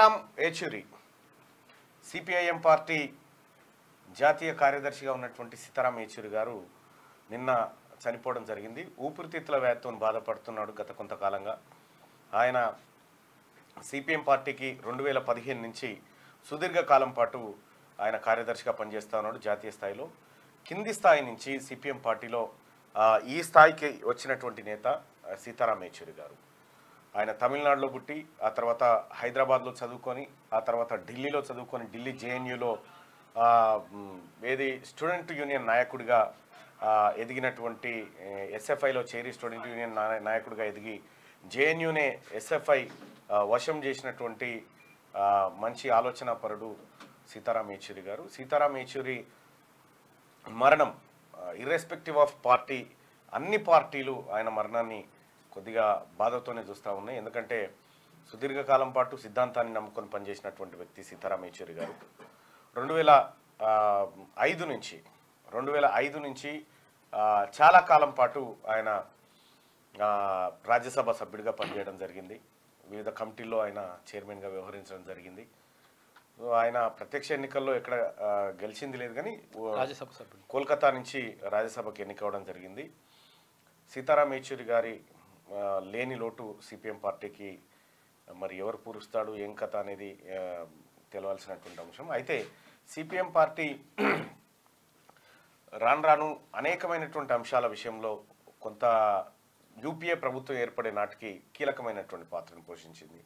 Sitaram Yechury CPIM party జాతీయ కార్యదర్శిగా ఉన్నటువంటి సీతారాం యేచూరి గారు నిన్న చనిపోవడం జరిగింది. ఊపిరితిత్తుల వ్యాధితో బాధపడుతున్నాడు గత కొంతకాలంగా. ఆయన సిపిఎం పార్టీకి 2015 నుంచి సుదీర్ఘకాలం పాటు ఆయన కార్యదర్శిగా పనిచేస్తూ ఉన్నాడు జాతీయ స్థాయిలో. కింది స్థాయి నుంచి సిపిఎం పార్టీలో ఈ స్థాయికి వచ్చినటువంటి నేత సీతారాం యేచూరి గారు. ఆయన తమిళనాడులో పుట్టి ఆ తర్వాత హైదరాబాద్లో చదువుకొని ఆ తర్వాత ఢిల్లీలో చదువుకొని ఢిల్లీ జేఎన్యూలో స్టూడెంట్ యూనియన్ నాయకుడిగా ఎదిగినటువంటి ఎస్ఎఫ్ఐలో చేరి స్టూడెంట్ యూనియన్ నాయకుడిగా ఎదిగి జేఎన్యూనే ఎస్ఎఫ్ఐ వశం చేసినటువంటి మంచి ఆలోచన పరుడు సీతారాం యేచూరి గారు. సీతారాం యేచూరి మరణం ఇర్రెస్పెక్టివ్ ఆఫ్ పార్టీ, అన్ని పార్టీలు ఆయన మరణాన్ని కొద్దిగా బాధతోనే చూస్తూ ఉన్నాయి. ఎందుకంటే సుదీర్ఘకాలం పాటు సిద్ధాంతాన్ని నమ్ముకొని పనిచేసినటువంటి వ్యక్తి సీతారాం యేచూరి గారు. 2005 నుంచి చాలా కాలం పాటు ఆయన రాజ్యసభ సభ్యుడిగా పనిచేయడం జరిగింది. వివిధ కమిటీల్లో ఆయన చైర్మన్గా వ్యవహరించడం జరిగింది. ఆయన ప్రత్యక్ష ఎన్నికల్లో ఎక్కడ గెలిచింది లేదు, కానీ రాజ్యసభ సభ్యుడు కోల్కతా నుంచి రాజ్యసభకు ఎన్నికవడం జరిగింది. సీతారాం యేచూరి గారి లేని లోటు సిపిఎం పార్టీకి మరి ఎవరు పూరుస్తాడు ఏం కథ అనేది తెలవాల్సినటువంటి అంశం. అయితే సిపిఎం పార్టీ రాను అనేకమైనటువంటి అంశాల విషయంలో కొంత యూపీఏ ప్రభుత్వం ఏర్పడే నాటికి కీలకమైనటువంటి పాత్రను పోషించింది.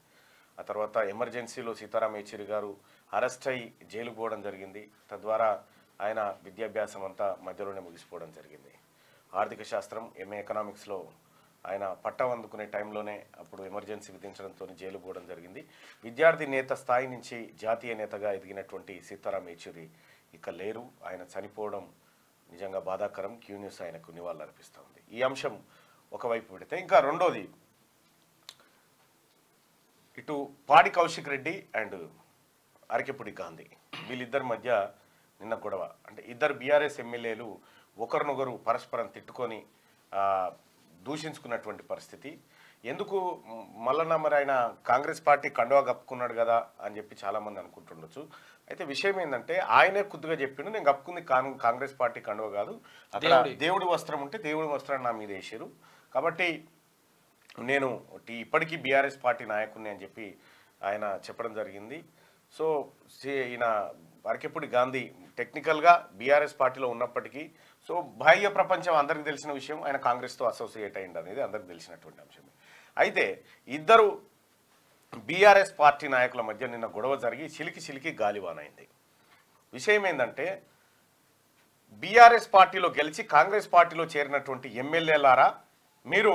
ఆ తర్వాత ఎమర్జెన్సీలో సీతారాం యేచూరి గారు అరెస్ట్ అయ్యి జైలుకు పోవడం జరిగింది. తద్వారా ఆయన విద్యాభ్యాసం అంతా మధ్యలోనే ముగిసిపోవడం జరిగింది. ఆర్థిక శాస్త్రం ఎంఏ ఎకనామిక్స్లో ఆయన పట్టం అందుకునే టైంలోనే అప్పుడు ఎమర్జెన్సీ విధించడంతో జైలు పోవడం జరిగింది. విద్యార్థి నేత స్థాయి నుంచి జాతీయ నేతగా ఎదిగినటువంటి సీతారాం యేచూరి ఇక లేరు. ఆయన చనిపోవడం నిజంగా బాధాకరం. క్యూ న్యూస్ ఆయనకు నివాళులర్పిస్తూ ఉంది. ఈ అంశం ఒకవైపు పెడితే, ఇంకా రెండోది ఇటు పాడి కౌశిక్ రెడ్డి అండ్ అరకెపుడి గాంధీ వీళ్ళిద్దరి మధ్య నిన్న గొడవ. అంటే ఇద్దరు బీఆర్ఎస్ ఎమ్మెల్యేలు ఒకరినొకరు పరస్పరం తిట్టుకొని దూషించుకున్నటువంటి పరిస్థితి. ఎందుకు మల్లన్న మరి ఆయన కాంగ్రెస్ పార్టీ కండువా కప్పుకున్నాడు కదా అని చెప్పి చాలామంది అనుకుంటుండొచ్చు. అయితే విషయం ఏంటంటే ఆయనే కొద్దిగా చెప్పిండు, నేను కప్పుకుంది కాంగ్రెస్ పార్టీ కండువా కాదు, అక్కడ దేవుడి వస్త్రం ఉంటే దేవుడి వస్త్రాన్ని నా మీద వేసారు, కాబట్టి నేను ఇప్పటికీ బీఆర్ఎస్ పార్టీ నాయకుడిని అని చెప్పి ఆయన చెప్పడం జరిగింది. సో ఈయన అరకెపుడి గాంధీ టెక్నికల్గా బీఆర్ఎస్ పార్టీలో ఉన్నప్పటికీ సో బాహ్య ప్రపంచం అందరికి తెలిసిన విషయం ఆయన కాంగ్రెస్తో అసోసియేట్ అయ్యింది అనేది అందరికి తెలిసినటువంటి అంశమే. అయితే ఇద్దరు బీఆర్ఎస్ పార్టీ నాయకుల మధ్య నిన్న గొడవ జరిగి చిలికి గాలివానైంది. విషయం ఏంటంటే బీఆర్ఎస్ పార్టీలో గెలిచి కాంగ్రెస్ పార్టీలో చేరినటువంటి ఎమ్మెల్యేలారా మీరు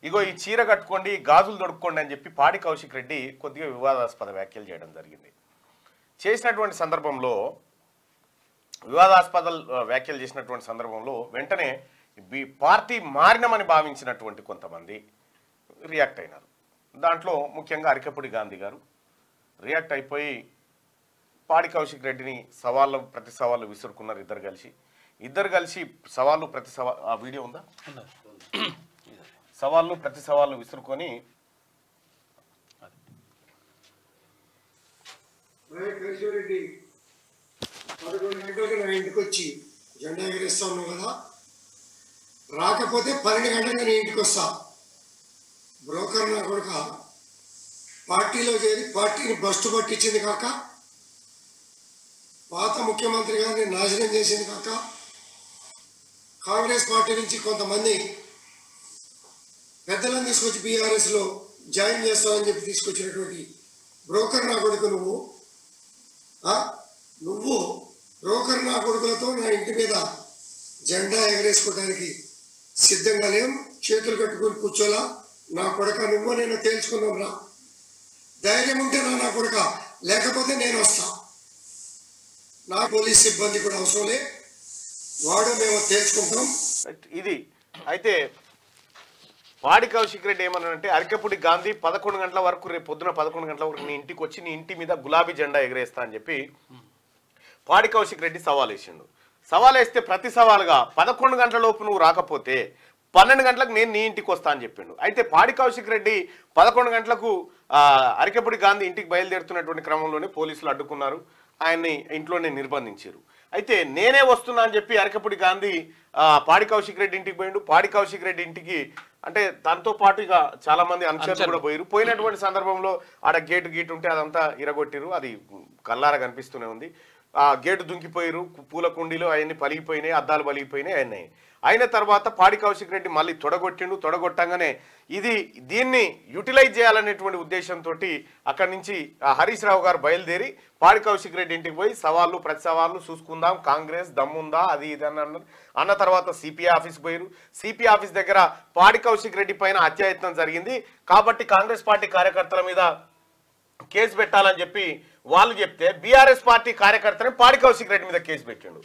ఇగో ఈ చీర కట్టుకోండి, గాజులు దొడుక్కోండి అని చెప్పి పాడి కౌశిక్ రెడ్డి కొద్దిగా వివాదాస్పద వ్యాఖ్యలు చేయడం జరిగింది. చేసినటువంటి సందర్భంలో వివాదాస్పద వ్యాఖ్యలు చేసినటువంటి సందర్భంలో వెంటనే పార్టీ మారినమని భావించినటువంటి కొంతమంది రియాక్ట్ అయినారు. దాంట్లో ముఖ్యంగా అరకెపుడి గాంధీ గారు రియాక్ట్ అయిపోయి పాడి కౌశిక్ రెడ్డిని ప్రతి సవాళ్ళు విసురుకున్నారు. ఇద్దరు కలిసి సవాళ్ళు ప్రతి సవాల్, ఆ వీడియో ఉందా, సవాళ్ళు ప్రతి సవాళ్ళు విసురుకొని రెడ్డి 11 గంటలకు నా ఇంటికి వచ్చి జెండా ఎగరేస్తా ఉన్నావు కదా, రాకపోతే 12 గంటలకు నేను ఇంటికి వస్తా. బ్రోకర్ నా కొడుక పార్టీలో చేరి పార్టీని బస్టు పట్టించింది కాక, పాత ముఖ్యమంత్రి గారిని నాశనం చేసింది కాక, కాంగ్రెస్ పార్టీ నుంచి కొంతమంది పెద్దలను తీసుకొచ్చి బీఆర్ఎస్లో జాయిన్ చేస్తామని చెప్పి తీసుకొచ్చినటువంటి బ్రోకర్ నా కొడుకు నువ్వు బ్రోకర్ నా కొడుకులతో నా ఇంటి మీద జెండా ఎగరేసుకోవడానికి సిద్ధంగా లేం, చేతులు కట్టుకుని కూర్చోలా. నా కొడుక నువ్వు నేను తేల్చుకున్నాం రా, ధైర్యం ఉంటే నా కొడుక, లేకపోతే నేను వస్తా. నా పోలీస్ సిబ్బంది కూడా అవసరం లే, వాడు మేము తేల్చుకుంటాం. ఇది అయితే పాడి కౌశిక్ రెడ్డి ఏమన్నాడంటే అరకెపుడి గాంధీ 11 గంటల వరకు, రేపు పొద్దున 11 గంటల వరకు నీ ఇంటికి వచ్చి నీ ఇంటి మీద గులాబీ జెండా ఎగరేస్తా అని చెప్పి పాడి కౌశిక్ రెడ్డి సవాల్ వేసిండు. సవాల్ వేస్తే ప్రతి సవాలుగా 11 గంటల లోపు నువ్వు రాకపోతే 12 గంటలకు నేను నీ ఇంటికి వస్తా అని చెప్పిండు. అయితే పాడి కౌశిక్ రెడ్డి 11 గంటలకు అరికెపూడి గాంధీ ఇంటికి బయలుదేరుతున్నటువంటి క్రమంలోనే పోలీసులు అడ్డుకున్నారు, ఆయన్ని ఇంట్లోనే నిర్బంధించారు. అయితే నేనే వస్తున్నా అని చెప్పి అరికెపూడి గాంధీ పాడి కౌశిక్ రెడ్డి ఇంటికి పోయిండు. పాడి కౌశిక్ రెడ్డి ఇంటికి అంటే తనతో పాటు ఇక చాలా మంది అనుచరులు కూడా పోయారు. పోయినటువంటి సందర్భంలో ఆడ గేటు ఉంటే అదంతా ఇరగొట్టిరు, అది కల్లారా కనిపిస్తూనే ఉంది. ఆ గేటు దుంకిపోయారు, పూల కుండీలు అవన్నీ పలిగిపోయినాయి, అద్దాలు పలిగిపోయినాయి అయినాయి. అయిన తర్వాత పాడి కౌశిక్ రెడ్డి మళ్ళీ తొడగొట్టంగానే దీన్ని యూటిలైజ్ చేయాలనేటువంటి ఉద్దేశంతో అక్కడి నుంచి హరీష్ రావు గారు బయలుదేరి పాడి కౌశిక్ రెడ్డి ఇంటికి పోయి సవాళ్ళు ప్రతి సవాళ్ళు చూసుకుందాం, కాంగ్రెస్ దమ్ముందా అది ఇది అన్న తర్వాత సిపిఐ ఆఫీస్ పోయారు. సిపిఐ ఆఫీస్ దగ్గర పాడి కౌశిక్ రెడ్డి పైన హత్యాయత్నం జరిగింది కాబట్టి కాంగ్రెస్ పార్టీ కార్యకర్తల మీద కేసు పెట్టాలని చెప్పి వాళ్ళు చెప్తే బీఆర్ఎస్ పార్టీ కార్యకర్తనే పాడి కౌశిక్ రెడ్డి మీద కేసు పెట్టిండు.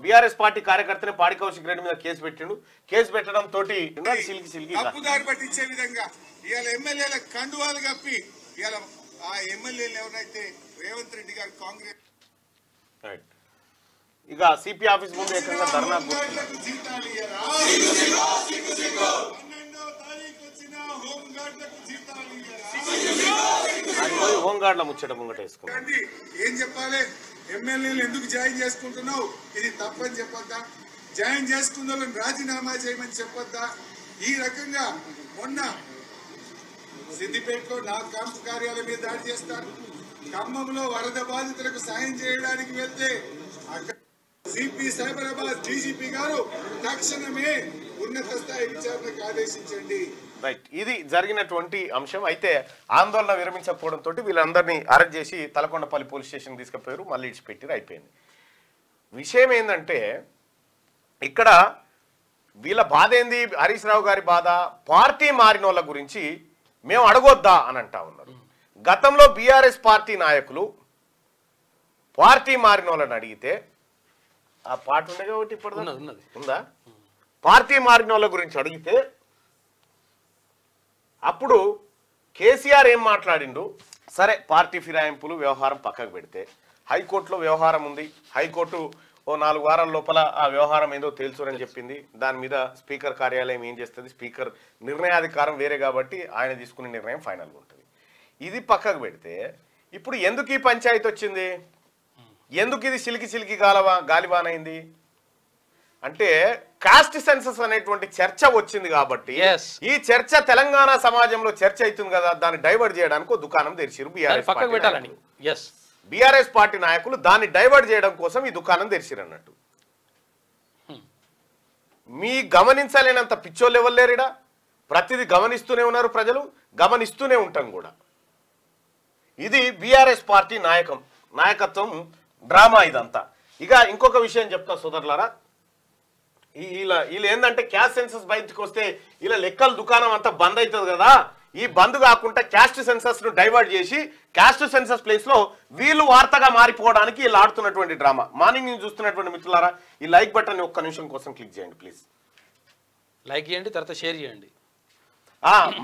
బీఆర్ఎస్ పార్టీ కార్యకర్తనే పాడి కౌశిక్ రెడ్డి మీద కేసు పెట్టిండు. కేసు పెట్టడం తోటి తప్పుదారి పట్టించే విధంగా ఇవాళ ఎమ్మెల్యేల కండువాలు కప్పి ఇవాళ ఆ ఎమ్మెల్యేలు ఎవరైతే రేవంత్ రెడ్డి గారు కాంగ్రెస్ ఇక సిపి ఆఫీస్ ముందు ఏకంగా ధర్నా హోంగార్డ్ల ముచ్చట ముంగట వేసుకోండి. ఏం చెప్పాలి, ఎమ్మెల్యేలు ఎందుకు జాయిన్ చేసుకుంటున్నావు, ఇది తప్పని చెప్పొద్దా, జాయిన్ చేసుకున్న వాళ్ళని రాజీనామా చేయమని చెప్పొద్దా? ఈ రకంగా మొన్న సిద్దిపేటలో నా క్యాంపు కార్యాలయం మీద దాడి చేస్తారు, ఖమ్మంలో వరద బాధితులకు సాయం చేయడానికి వెళ్తే అక్కడ సిపి సైబరాబాద్ డీజీపీ గారు తక్షణమే ఉన్నత స్థాయి విచారణకు ఆదేశించండి. రైట్, ఇది జరిగినటువంటి అంశం. అయితే ఆందోళన విరమించకపోవడంతో వీళ్ళందరినీ అరెస్ట్ చేసి తలకొండపల్లి పోలీస్ స్టేషన్ తీసుకుపోయారు, మళ్ళీ ఇడిచిపెట్టారు, అయిపోయింది. విషయం ఏంటంటే ఇక్కడ వీళ్ళ బాధ ఏంది, హరీష్ రావు గారి బాధ పార్టీ మారిన వాళ్ళ గురించి మేము అడగొద్దా అని అంటా ఉన్నారు. గతంలో బీఆర్ఎస్ పార్టీ నాయకులు పార్టీ మారిన వాళ్ళని అడిగితే ఆ పాట ఉండగా ఒకటి ఇప్పుడు ఉందా, పార్టీ మారిన వాళ్ళ గురించి అడిగితే అప్పుడు కేసీఆర్ ఏం మాట్లాడిండు, సరే పార్టీ ఫిరాయింపులు వ్యవహారం పక్కకు పెడితే హైకోర్టులో వ్యవహారం ఉంది, హైకోర్టు ఓ 4 వారాల లోపల ఆ వ్యవహారం ఏదో తేల్చురని చెప్పింది, దాని మీద స్పీకర్ కార్యాలయం ఏం చేస్తుంది, స్పీకర్ నిర్ణయాధికారం వేరే కాబట్టి ఆయన తీసుకునే నిర్ణయం ఫైనల్గా ఉంటుంది. ఇది పక్కకు పెడితే ఇప్పుడు ఎందుకు ఈ పంచాయతీ వచ్చింది, ఎందుకు ఇది సిలికి గాలిబానైంది అంటే కాస్ట్ సెన్సస్ అనేటువంటి చర్చ వచ్చింది కాబట్టి ఈ చర్చ తెలంగాణ సమాజంలో చర్చ అవుతుంది కదా, దాన్ని డైవర్ట్ చేయడానికి దుకాణం తెరిచారు బీఆర్ఎస్ పార్టీ నాయకులు. దాన్ని డైవర్ట్ చేయడం కోసం ఈ దుకాణం తెరిచారు అన్నట్టు. మీ గమనించలేనంత పిచ్చోళ్ళు ఎవరు లేరుడా, ప్రతిదీ గమనిస్తూనే ఉన్నారు ప్రజలు, గమనిస్తూనే ఉంటాం కూడా. ఇది బీఆర్ఎస్ పార్టీ నాయకత్వం డ్రామా ఇదంతా. ఇక ఇంకొక విషయం చెప్తా సోదరులారా, వీళ్ళు ఏంటంటే క్యాస్ట్ సెన్సస్ బయటకు వస్తే ఇలా లెక్కల దుకాణం అంతా బంద్ అవుతుంది కదా, ఈ బంద్ కాకుండా క్యాస్ట్ సెన్సస్ ను డైవర్ట్ చేసి క్యాస్ట్ సెన్సస్ ప్లేస్ లో వీళ్ళు వార్తగా మారిపోవడానికి వీళ్ళు ఆడుతున్నటువంటి డ్రామా. మార్నింగ్ న్యూస్ చూస్తున్నటువంటి మిత్రులారా ఈ లైక్ బటన్ ఒక్క నిమిషం కోసం క్లిక్ చేయండి ప్లీజ్. లైక్ చేయండి, తర్వాత షేర్ చేయండి.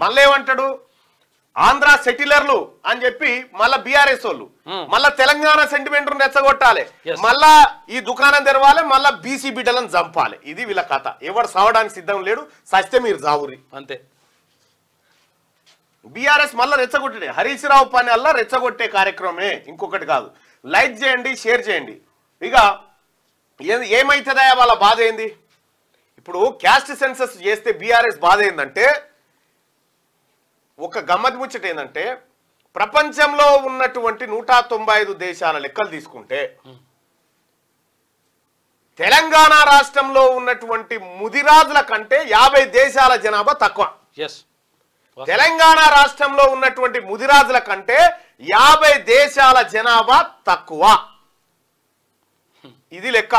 మళ్ళీ ఏమంటాడు, ఆంధ్ర సెటిలర్లు అని చెప్పి మళ్ళా బీఆర్ఎస్ వాళ్ళు మళ్ళా తెలంగాణ సెంటిమెంట్ రెచ్చగొట్టాలి, మళ్ళా ఈ దుకాణం తెరవాలి, మళ్ళా బీసీ బిడ్డలను చంపాలి. ఇది వీళ్ళ కథ. ఎవరు సావడానికి సిద్ధం లేడు, సస్తే మీరు జావురి అంతే. బీఆర్ఎస్ మళ్ళా రెచ్చగొట్టే హరీష్ రావు పని వల్ల రెచ్చగొట్టే కార్యక్రమమే, ఇంకొకటి కాదు. లైక్ చేయండి, షేర్ చేయండి. ఇక ఏమైతుందా వాళ్ళ బాధ ఏంది, ఇప్పుడు క్యాస్ట్ సెన్సస్ చేస్తే బీఆర్ఎస్ బాధ ఏంటంటే ఒక గమ్మత్ ముచ్చట ఏంటంటే ప్రపంచంలో ఉన్నటువంటి 195 దేశాల లెక్కలు తీసుకుంటే తెలంగాణ రాష్ట్రంలో ఉన్నటువంటి ముదిరాజుల కంటే 50 దేశాల జనాభా తక్కువ. తెలంగాణ రాష్ట్రంలో ఉన్నటువంటి ముదిరాజుల కంటే 50 దేశాల జనాభా తక్కువ. ఇది లెక్క.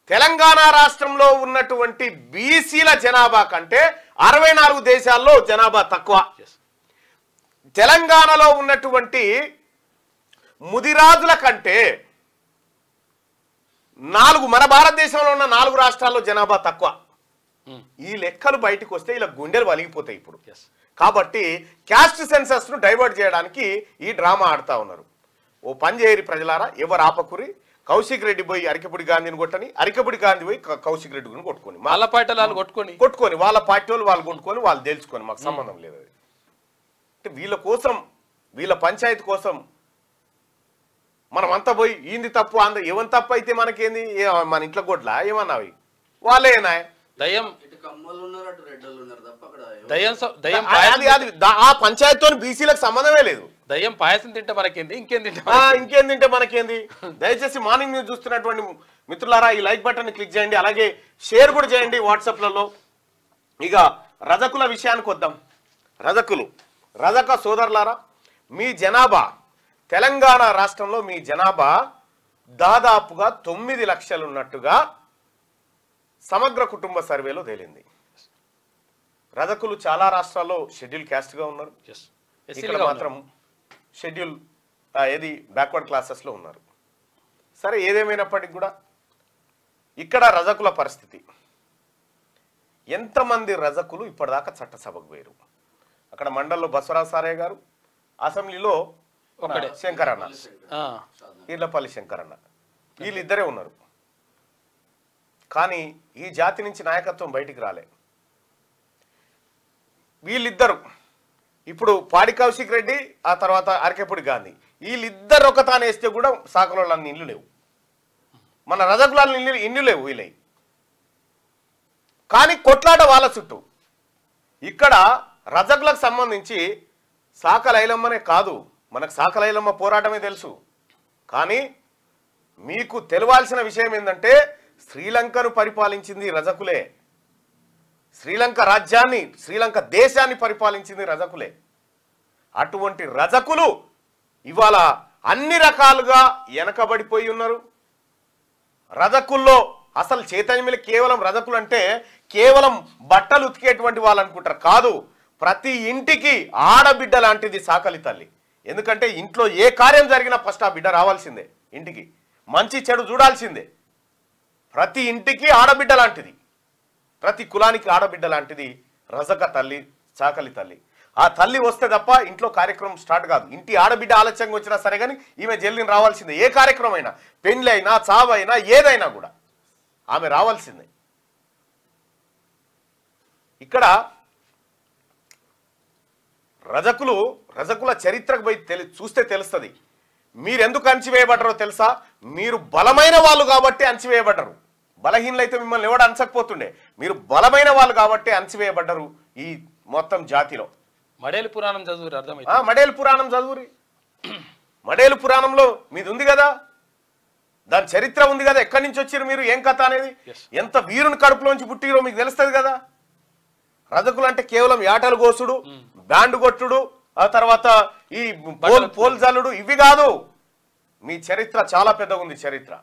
తెలంగాణ రాష్ట్రంలో ఉన్నటువంటి బీసీల జనాభా కంటే 64 దేశాల్లో జనాభా తక్కువ. తెలంగాణలో ఉన్నటువంటి ముదిరాజుల కంటే మన భారతదేశంలో ఉన్న 4 రాష్ట్రాల్లో జనాభా తక్కువ. ఈ లెక్కలు బయటకు వస్తే ఇలా గుండెలు వలిగిపోతాయి ఇప్పుడు. కాబట్టి క్యాస్ట్ సెన్సస్ ను డైవర్ట్ చేయడానికి ఈ డ్రామా ఆడుతా ఉన్నారు. ఓ పని చేయరి ప్రజలారా, ఎవరు ఆపకురి, కౌశిక్ రెడ్డి పోయి అరికపుడి గాంధీని కొట్టని, అరికపుడి గాంధీ పోయి కౌశిక్ రెడ్డిని కొట్టుకొని, వాళ్ళ పార్టీలు వాళ్ళు కొట్టుకొని వాళ్ళ పార్టీ వాళ్ళు కొట్టుకొని వాళ్ళు తెలుసుకొని, మాకు సంబంధం లేదు. అది అంటే వీళ్ళ కోసం, వీళ్ళ పంచాయతీ కోసం మనం అంతా పోయి ఈంది తప్పు అంద ఎవరి తప్పు అయితే మనకేంది, మన ఇంట్లో కొట్లా ఏమన్నావి వాళ్ళేనా దయ్యం ఆ పంచాయతీతో బీసీలకు సంబంధమే లేదు. దయ్యం పాయసం తింటే మనకేంది, ఇంకేం తింటే మనకేంది. దయచేసి మార్నింగ్ న్యూస్ చూస్తున్నటువంటి మిత్రులారా ఈ లైక్ బటన్ క్లిక్ చేయండి, అలాగే షేర్ కూడా చేయండి వాట్సాప్లలో. ఇక రజకుల విషయానికి వద్దాం. రజక సోదరులారా, మీ జనాభా తెలంగాణ రాష్ట్రంలో మీ జనాభా దాదాపుగా 9 లక్షలు ఉన్నట్టుగా సమగ్ర కుటుంబ సర్వేలో తేలింది. రజకులు చాలా రాష్ట్రాల్లో షెడ్యూల్ క్యాస్ట్గా ఉన్నారు, ఇక్కడ మాత్రం షెడ్యూల్ ఏది బ్యాక్వర్డ్ క్లాసెస్లో ఉన్నారు. సరే, ఏదేమైనప్పటికీ కూడా ఇక్కడ రజకుల పరిస్థితి, ఎంతమంది రజకులు ఇప్పటిదాకా చట్టసభకు పోయారు? అక్కడ మండల్లో బసవరాజు సారయ్య గారు, అసెంబ్లీలో శంకరన్న, ఈర్లపల్లి శంకరన్న, వీళ్ళిద్దరే ఉన్నారు. కానీ ఈ జాతి నుంచి నాయకత్వం బయటికి రాలే. వీళ్ళిద్దరు ఇప్పుడు పాడి కౌశిక్ రెడ్డి, ఆ తర్వాత అరికెపుడి గాంధీ, వీళ్ళిద్దరు ఒక తాను వేస్తే కూడా సాకలోళ్ళని ఇల్లు లేవు, మన రజకుల ఇల్లు లేవు వీళ్ళవి. కానీ కొట్లాట వాళ్ళ చుట్టూ. ఇక్కడ రజకులకు సంబంధించి సాకలైలమ్మనే కాదు, మనకు సాకలైలమ్మ పోరాటమే తెలుసు. కానీ మీకు తెలవాల్సిన విషయం ఏంటంటే శ్రీలంకను పరిపాలించింది రజకులే, శ్రీలంక రాజ్యాన్ని, శ్రీలంక దేశాన్ని పరిపాలించింది రజకులే. అటువంటి రజకులు ఇవాళ అన్ని రకాలుగా వెనకబడిపోయి ఉన్నారు. రజకుల్లో అసలు చైతన్యం కేవలం రజకులు అంటే కేవలం బట్టలు ఉతికేటువంటి వాళ్ళు అనుకుంటారు, కాదు. ప్రతి ఇంటికి ఆడబిడ్డ లాంటిది సాకలి తల్లి. ఎందుకంటే ఇంట్లో ఏ కార్యం జరిగినా ఫస్ట్ ఆ బిడ్డ రావాల్సిందే, ఇంటికి మంచి చెడు చూడాల్సిందే. ప్రతి ఇంటికి ఆడబిడ్డ లాంటిది, ప్రతి కులానికి ఆడబిడ్డ లాంటిది రజక తల్లి, సాకలి తల్లి. ఆ తల్లి వస్తే తప్ప ఇంట్లో కార్యక్రమం స్టార్ట్ కాదు. ఇంటి ఆడబిడ్డ ఆలస్యంగా వచ్చినా సరే కానీ ఈమె జల్లిని రావాల్సిందే. ఏ కార్యక్రమం అయినా, పెండ్లి అయినా, చావైనా, ఏదైనా కూడా ఆమె రావాల్సిందే. ఇక్కడ రజకుల చరిత్రకు పోయి చూస్తే తెలుస్తుంది. మీరెందుకు అణచివేయబడ్డరో తెలుసా? మీరు బలమైన వాళ్ళు కాబట్టి అణచివేయబడ్డరు. బలహీనలైతే మిమ్మల్ని ఎవడు అంచకపోతుండే. మీరు బలమైన వాళ్ళు కాబట్టి అణచివేయబడ్డరు ఈ మొత్తం జాతిలో. మడేలు పురాణం చదువురి, అర్థమైంది? మడేలు పురాణం చదువురి. మడేలు పురాణంలో మీది ఉంది కదా, దాని చరిత్ర ఉంది కదా, ఎక్కడి నుంచి వచ్చారు మీరు, ఏం కథ అనేది, ఎంత వీరుని కడుపులోంచి పుట్టిరో మీకు తెలుస్తుంది కదా. రజకులు అంటే కేవలం యాటలు కోసుడు, బ్యాండ్ కొట్టుడు, ఆ తర్వాత ఈ పోల్ జల్లుడు, ఇవి కాదు. మీ చరిత్ర చాలా పెద్దగా ఉంది. చరిత్ర,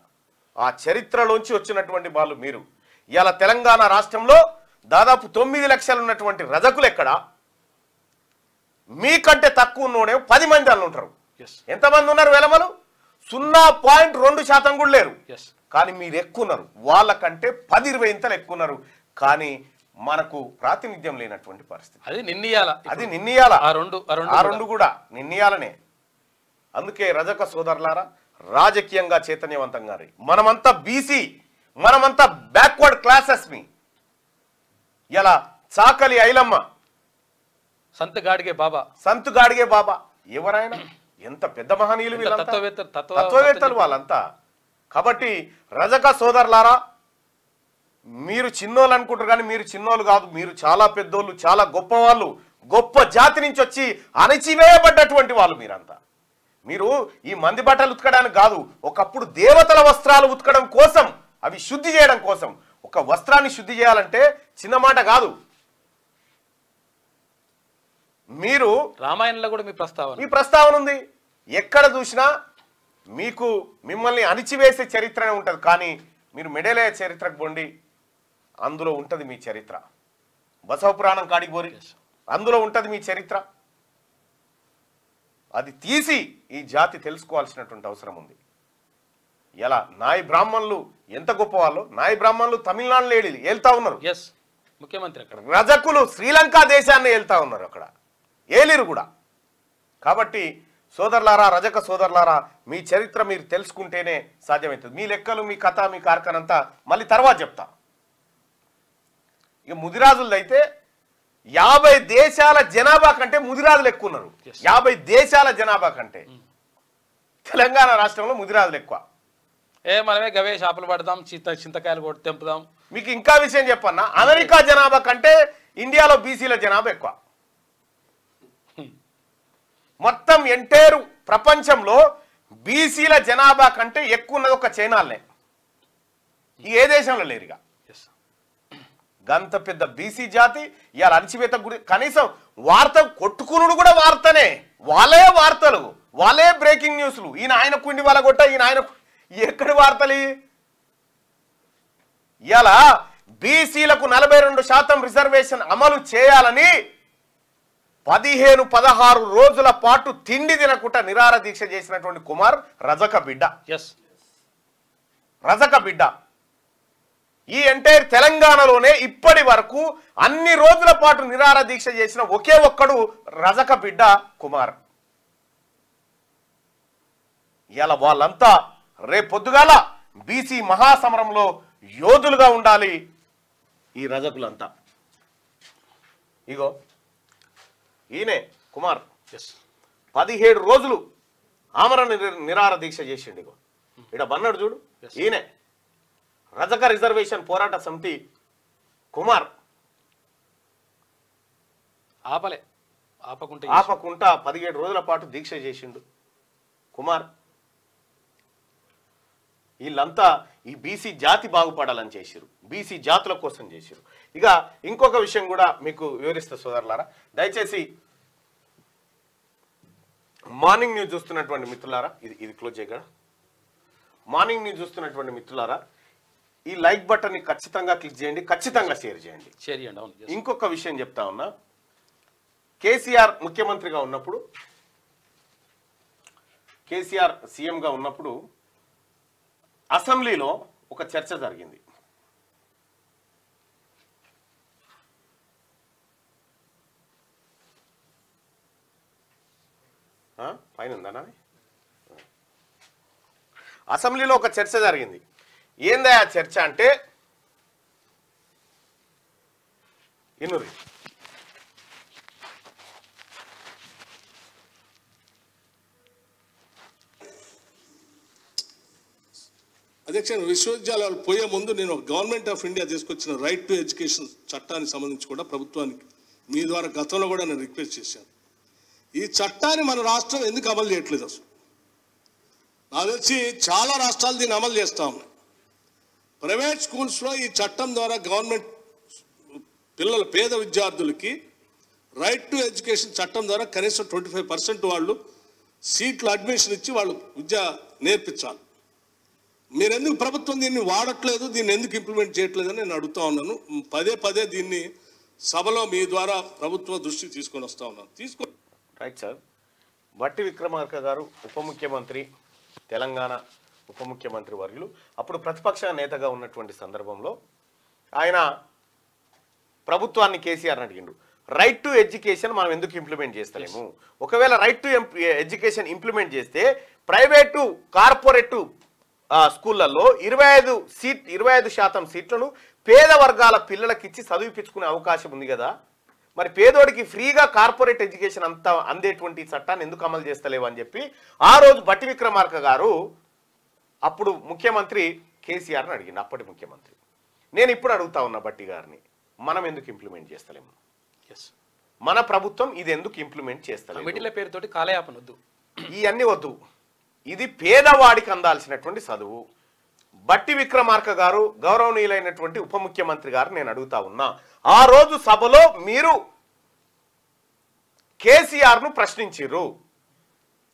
ఆ చరిత్రలోంచి వచ్చినటువంటి వాళ్ళు మీరు. ఇవాళ తెలంగాణ రాష్ట్రంలో దాదాపు 9 లక్షలు ఉన్నటువంటి రజకులు ఎక్కడ? మీకంటే తక్కువ ఉన్నోడే 10 మంది అన్న ఉంటారు. ఎంతమంది ఉన్నారు? వెలమలు 0.2% కూడా లేరు. కానీ మీరు ఎక్కువ ఉన్నారు, వాళ్ళకంటే 10-20 ఇంతలు ఎక్కువ ఉన్నారు. కానీ మనకు ప్రాతినిధ్యం లేనటువంటి పరిస్థితి. అది నిన్నయాల, ఆ రెండు కూడా నిన్నయాలనే. అందుకే రజక సోదరులారా, రాజకీయంగా చైతన్యవంతంగా మనమంతా బీసీ, మనమంతా బ్యాక్వర్డ్ క్లాసెస్. మీ ఇలా చాకలి ఐలమ్మ, సంత్ గాడిగే బాబా ఎవరైనా ఎంత పెద్ద మహనీయులు, తత్వవేత్తలు వాళ్ళంతా. కాబట్టి రజక సోదరులారా, మీరు చిన్నోళ్ళు అనుకుంటారు కానీ మీరు చిన్నోళ్ళు కాదు, మీరు చాలా పెద్దోళ్ళు, చాలా గొప్పవాళ్ళు, గొప్ప జాతి నుంచి వచ్చి అణచివేయబడ్డటువంటి వాళ్ళు మీరంతా. మీరు ఈ మంది బట్టలు ఉతకడానికి కాదు, ఒకప్పుడు దేవతల వస్త్రాలు ఉతకడం కోసం, అవి శుద్ధి చేయడం కోసం. ఒక వస్త్రాన్ని శుద్ధి చేయాలంటే చిన్న మాట కాదు. మీరు రామాయణంలో కూడా మీ ప్రస్తావన ఉంది. ఎక్కడ చూసినా మీకు మిమ్మల్ని అణిచివేసే చరిత్రనే ఉంటుంది. కానీ మీరు మెడేలే చరిత్రకు పోండి, అందులో ఉంటుంది మీ చరిత్ర. బసవ పురాణం కాడికి పోరి, అందులో ఉంటుంది మీ చరిత్ర. అది తీసి ఈ జాతి తెలుసుకోవాల్సినటువంటి అవసరం ఉంది. ఎలా నాయి బ్రాహ్మణులు ఎంత గొప్ప వాళ్ళు, నాయి బ్రాహ్మణులు తమిళనాడులో ఏళ్తా ఉన్నారు, ముఖ్యమంత్రి అక్కడ. రజకులు శ్రీలంక దేశాన్ని ఏళ్తా ఉన్నారు, అక్కడ ఏలిరు కూడా. కాబట్టి సోదరులారా, రజక సోదరులారా, మీ చరిత్ర మీరు తెలుసుకుంటేనే సాధ్యమవుతుంది. మీ లెక్కలు, మీ కథ, మీ కార్ఖానంతా మళ్ళీ తర్వాత చెప్తా. ఇక ముదిరాజులది అయితే 50 దేశాల జనాభా కంటే ముదిరాజులు ఎక్కువ ఉన్నారు. 50 దేశాల జనాభా కంటే తెలంగాణ రాష్ట్రంలో ముదిరాజులు ఎక్కువ. మనమే గవే షాపులు పడదాం, చింతకాయలు కొట్టి తెంపుదాం. మీకు ఇంకా విషయం చెప్పన్నా, అమెరికా జనాభా కంటే ఇండియాలో బీసీల జనాభా ఎక్కువ. మొత్తం ఎంటైర్ ప్రపంచంలో బీసీల జనాభా కంటే ఎక్కువ ఉన్నది ఒక చైనాలనే. ఏ దేశంలో లేరుగా. గంత పెద్ద బీసీ జాతి ఇవాళ అణచివేత గురి, కనీసం వార్త కొట్టుకునుడు కూడా వార్తనే. వాళ్ళే వార్తలు, వాళ్ళే బ్రేకింగ్ న్యూస్లు. ఈయన ఆయన కుండి వాళ్ళ కొట్ట, ఈయన ఆయన ఎక్కడి వార్తలు. ఇవాళ బీసీలకు 42% రిజర్వేషన్ అమలు చేయాలని 15-16 రోజుల పాటు తిండి తినకుండా నిరాహార దీక్ష చేసినటువంటి కుమార్ రజక బిడ్డ. రజక బిడ్డ. ఈ ఎంటైర్ తెలంగాణలోనే ఇప్పటి వరకు అన్ని రోజుల పాటు నిరాహార దీక్ష చేసిన ఒకే ఒక్కడు రజక బిడ్డ కుమార్. ఇలా వాళ్ళంతా రేపొద్దుగాల బీసీ మహాసమరంలో యోధులుగా ఉండాలి ఈ రజకులంతా. ఇగో ఈయనే కుమార్ 17 రోజులు ఆమరణ నిరాహార దీక్ష చేసిండు. ఇగో ఇక్కడ బన్నాడు చూడు, ఈయనే రజక రిజర్వేషన్ పోరాట సమితి కుమార్. ఆపకుండా 17 రోజుల పాటు దీక్ష చేసిండు కుమార్. వీళ్ళంతా ఈ బీసీ జాతి బాగుపడాలని చేసిరు, బీసీ జాతుల కోసం చేసిరు. ఇక ఇంకొక విషయం కూడా మీకు వివరిస్తా సోదరులారా. దయచేసి మార్నింగ్ న్యూస్ చూస్తున్నటువంటి మిత్రులారా, ఇది క్లోజ్ చేయగల. మార్నింగ్ న్యూస్ చూస్తున్నటువంటి మిత్రులారా, ఈ లైక్ బటన్ని ఖచ్చితంగా క్లిక్ చేయండి, ఖచ్చితంగా షేర్ చేయండి. ఇంకొక విషయం చెప్తా ఉన్నా, కేసీఆర్ ముఖ్యమంత్రిగా ఉన్నప్పుడు, కేసీఆర్ సీఎంగా ఉన్నప్పుడు అసెంబ్లీలో ఒక చర్చ జరిగింది. పైన ఉందా? అసెంబ్లీలో ఒక చర్చ జరిగింది. ఏందా ఆ చర్చ అంటే, ఇనురి అధ్యక్ష, విశ్వవిద్యాలయాలు పోయే ముందు నేను గవర్నమెంట్ ఆఫ్ ఇండియా తీసుకొచ్చిన రైట్ టు ఎడ్యుకేషన్ చట్టానికి సంబంధించి కూడా ప్రభుత్వానికి మీ ద్వారా గతంలో కూడా నేను రిక్వెస్ట్ చేశాను. ఈ చట్టాన్ని మన రాష్ట్రం ఎందుకు అమలు చేయట్లేదు? అసలు నాకు తెలిసి చాలా రాష్ట్రాలు దీన్ని అమలు చేస్తూ ఉన్నాయి. ప్రైవేట్ స్కూల్స్లో ఈ చట్టం ద్వారా గవర్నమెంట్ పిల్లల పేద విద్యార్థులకి రైట్ టు ఎడ్యుకేషన్ చట్టం ద్వారా కనీసం 25% వాళ్ళు సీట్లు అడ్మిషన్ ఇచ్చి వాళ్ళు విద్య నేర్పించాలి. మీరెందుకు ప్రభుత్వం దీన్ని వాడట్లేదు, దీన్ని ఎందుకు ఇంప్లిమెంట్ చేయట్లేదని నేను అడుగుతా ఉన్నాను. పదే దీన్ని సభలో మీ ద్వారా ప్రభుత్వ దృష్టికి తీసుకొని వస్తా ఉన్నాను. Right sir. బట్టి విక్రమార్క గారు ఉప ముఖ్యమంత్రి, తెలంగాణ ఉప ముఖ్యమంత్రి వర్యులు, అప్పుడు ప్రతిపక్ష నేతగా ఉన్నటువంటి సందర్భంలో ఆయన ప్రభుత్వాన్ని కేసీఆర్ అడిగిండు, రైట్ టు ఎడ్యుకేషన్ మనం ఎందుకు ఇంప్లిమెంట్ చేస్తలేము? ఒకవేళ రైట్ టు ఎడ్యుకేషన్ ఇంప్లిమెంట్ చేస్తే ప్రైవేటు కార్పొరేటు స్కూళ్ళల్లో 25% సీట్లను పేద వర్గాల పిల్లలకి ఇచ్చి చదివిపించుకునే అవకాశం ఉంది కదా. మరి పేదోడికి ఫ్రీగా కార్పొరేట్ ఎడ్యుకేషన్ అంతా అందేటువంటి చట్టాన్ని ఎందుకు అమలు చేస్తలేవు అని చెప్పి ఆ రోజు బట్టి విక్రమార్క గారు అప్పుడు ముఖ్యమంత్రి కేసీఆర్ని అడిగింది, అప్పటి ముఖ్యమంత్రి. నేను ఇప్పుడు అడుగుతా ఉన్నా బట్టి గారిని, మనం ఎందుకు ఇంప్లిమెంట్ చేస్తలేము? మన ప్రభుత్వం ఇది ఎందుకు ఇంప్లిమెంట్ చేస్తలేదు? పేరుతోటి కాలయాపన వద్దు, ఇవన్నీ వద్దు. ఇది పేదవాడికి అందాల్సినటువంటి చదువు. బట్టి విక్రమార్క గారు గౌరవనీయులైనటువంటి ఉప ముఖ్యమంత్రి గారు నేను అడుగుతా ఉన్నా, ఆ రోజు సభలో మీరు కేసీఆర్ను ప్రశ్నించిర్రు,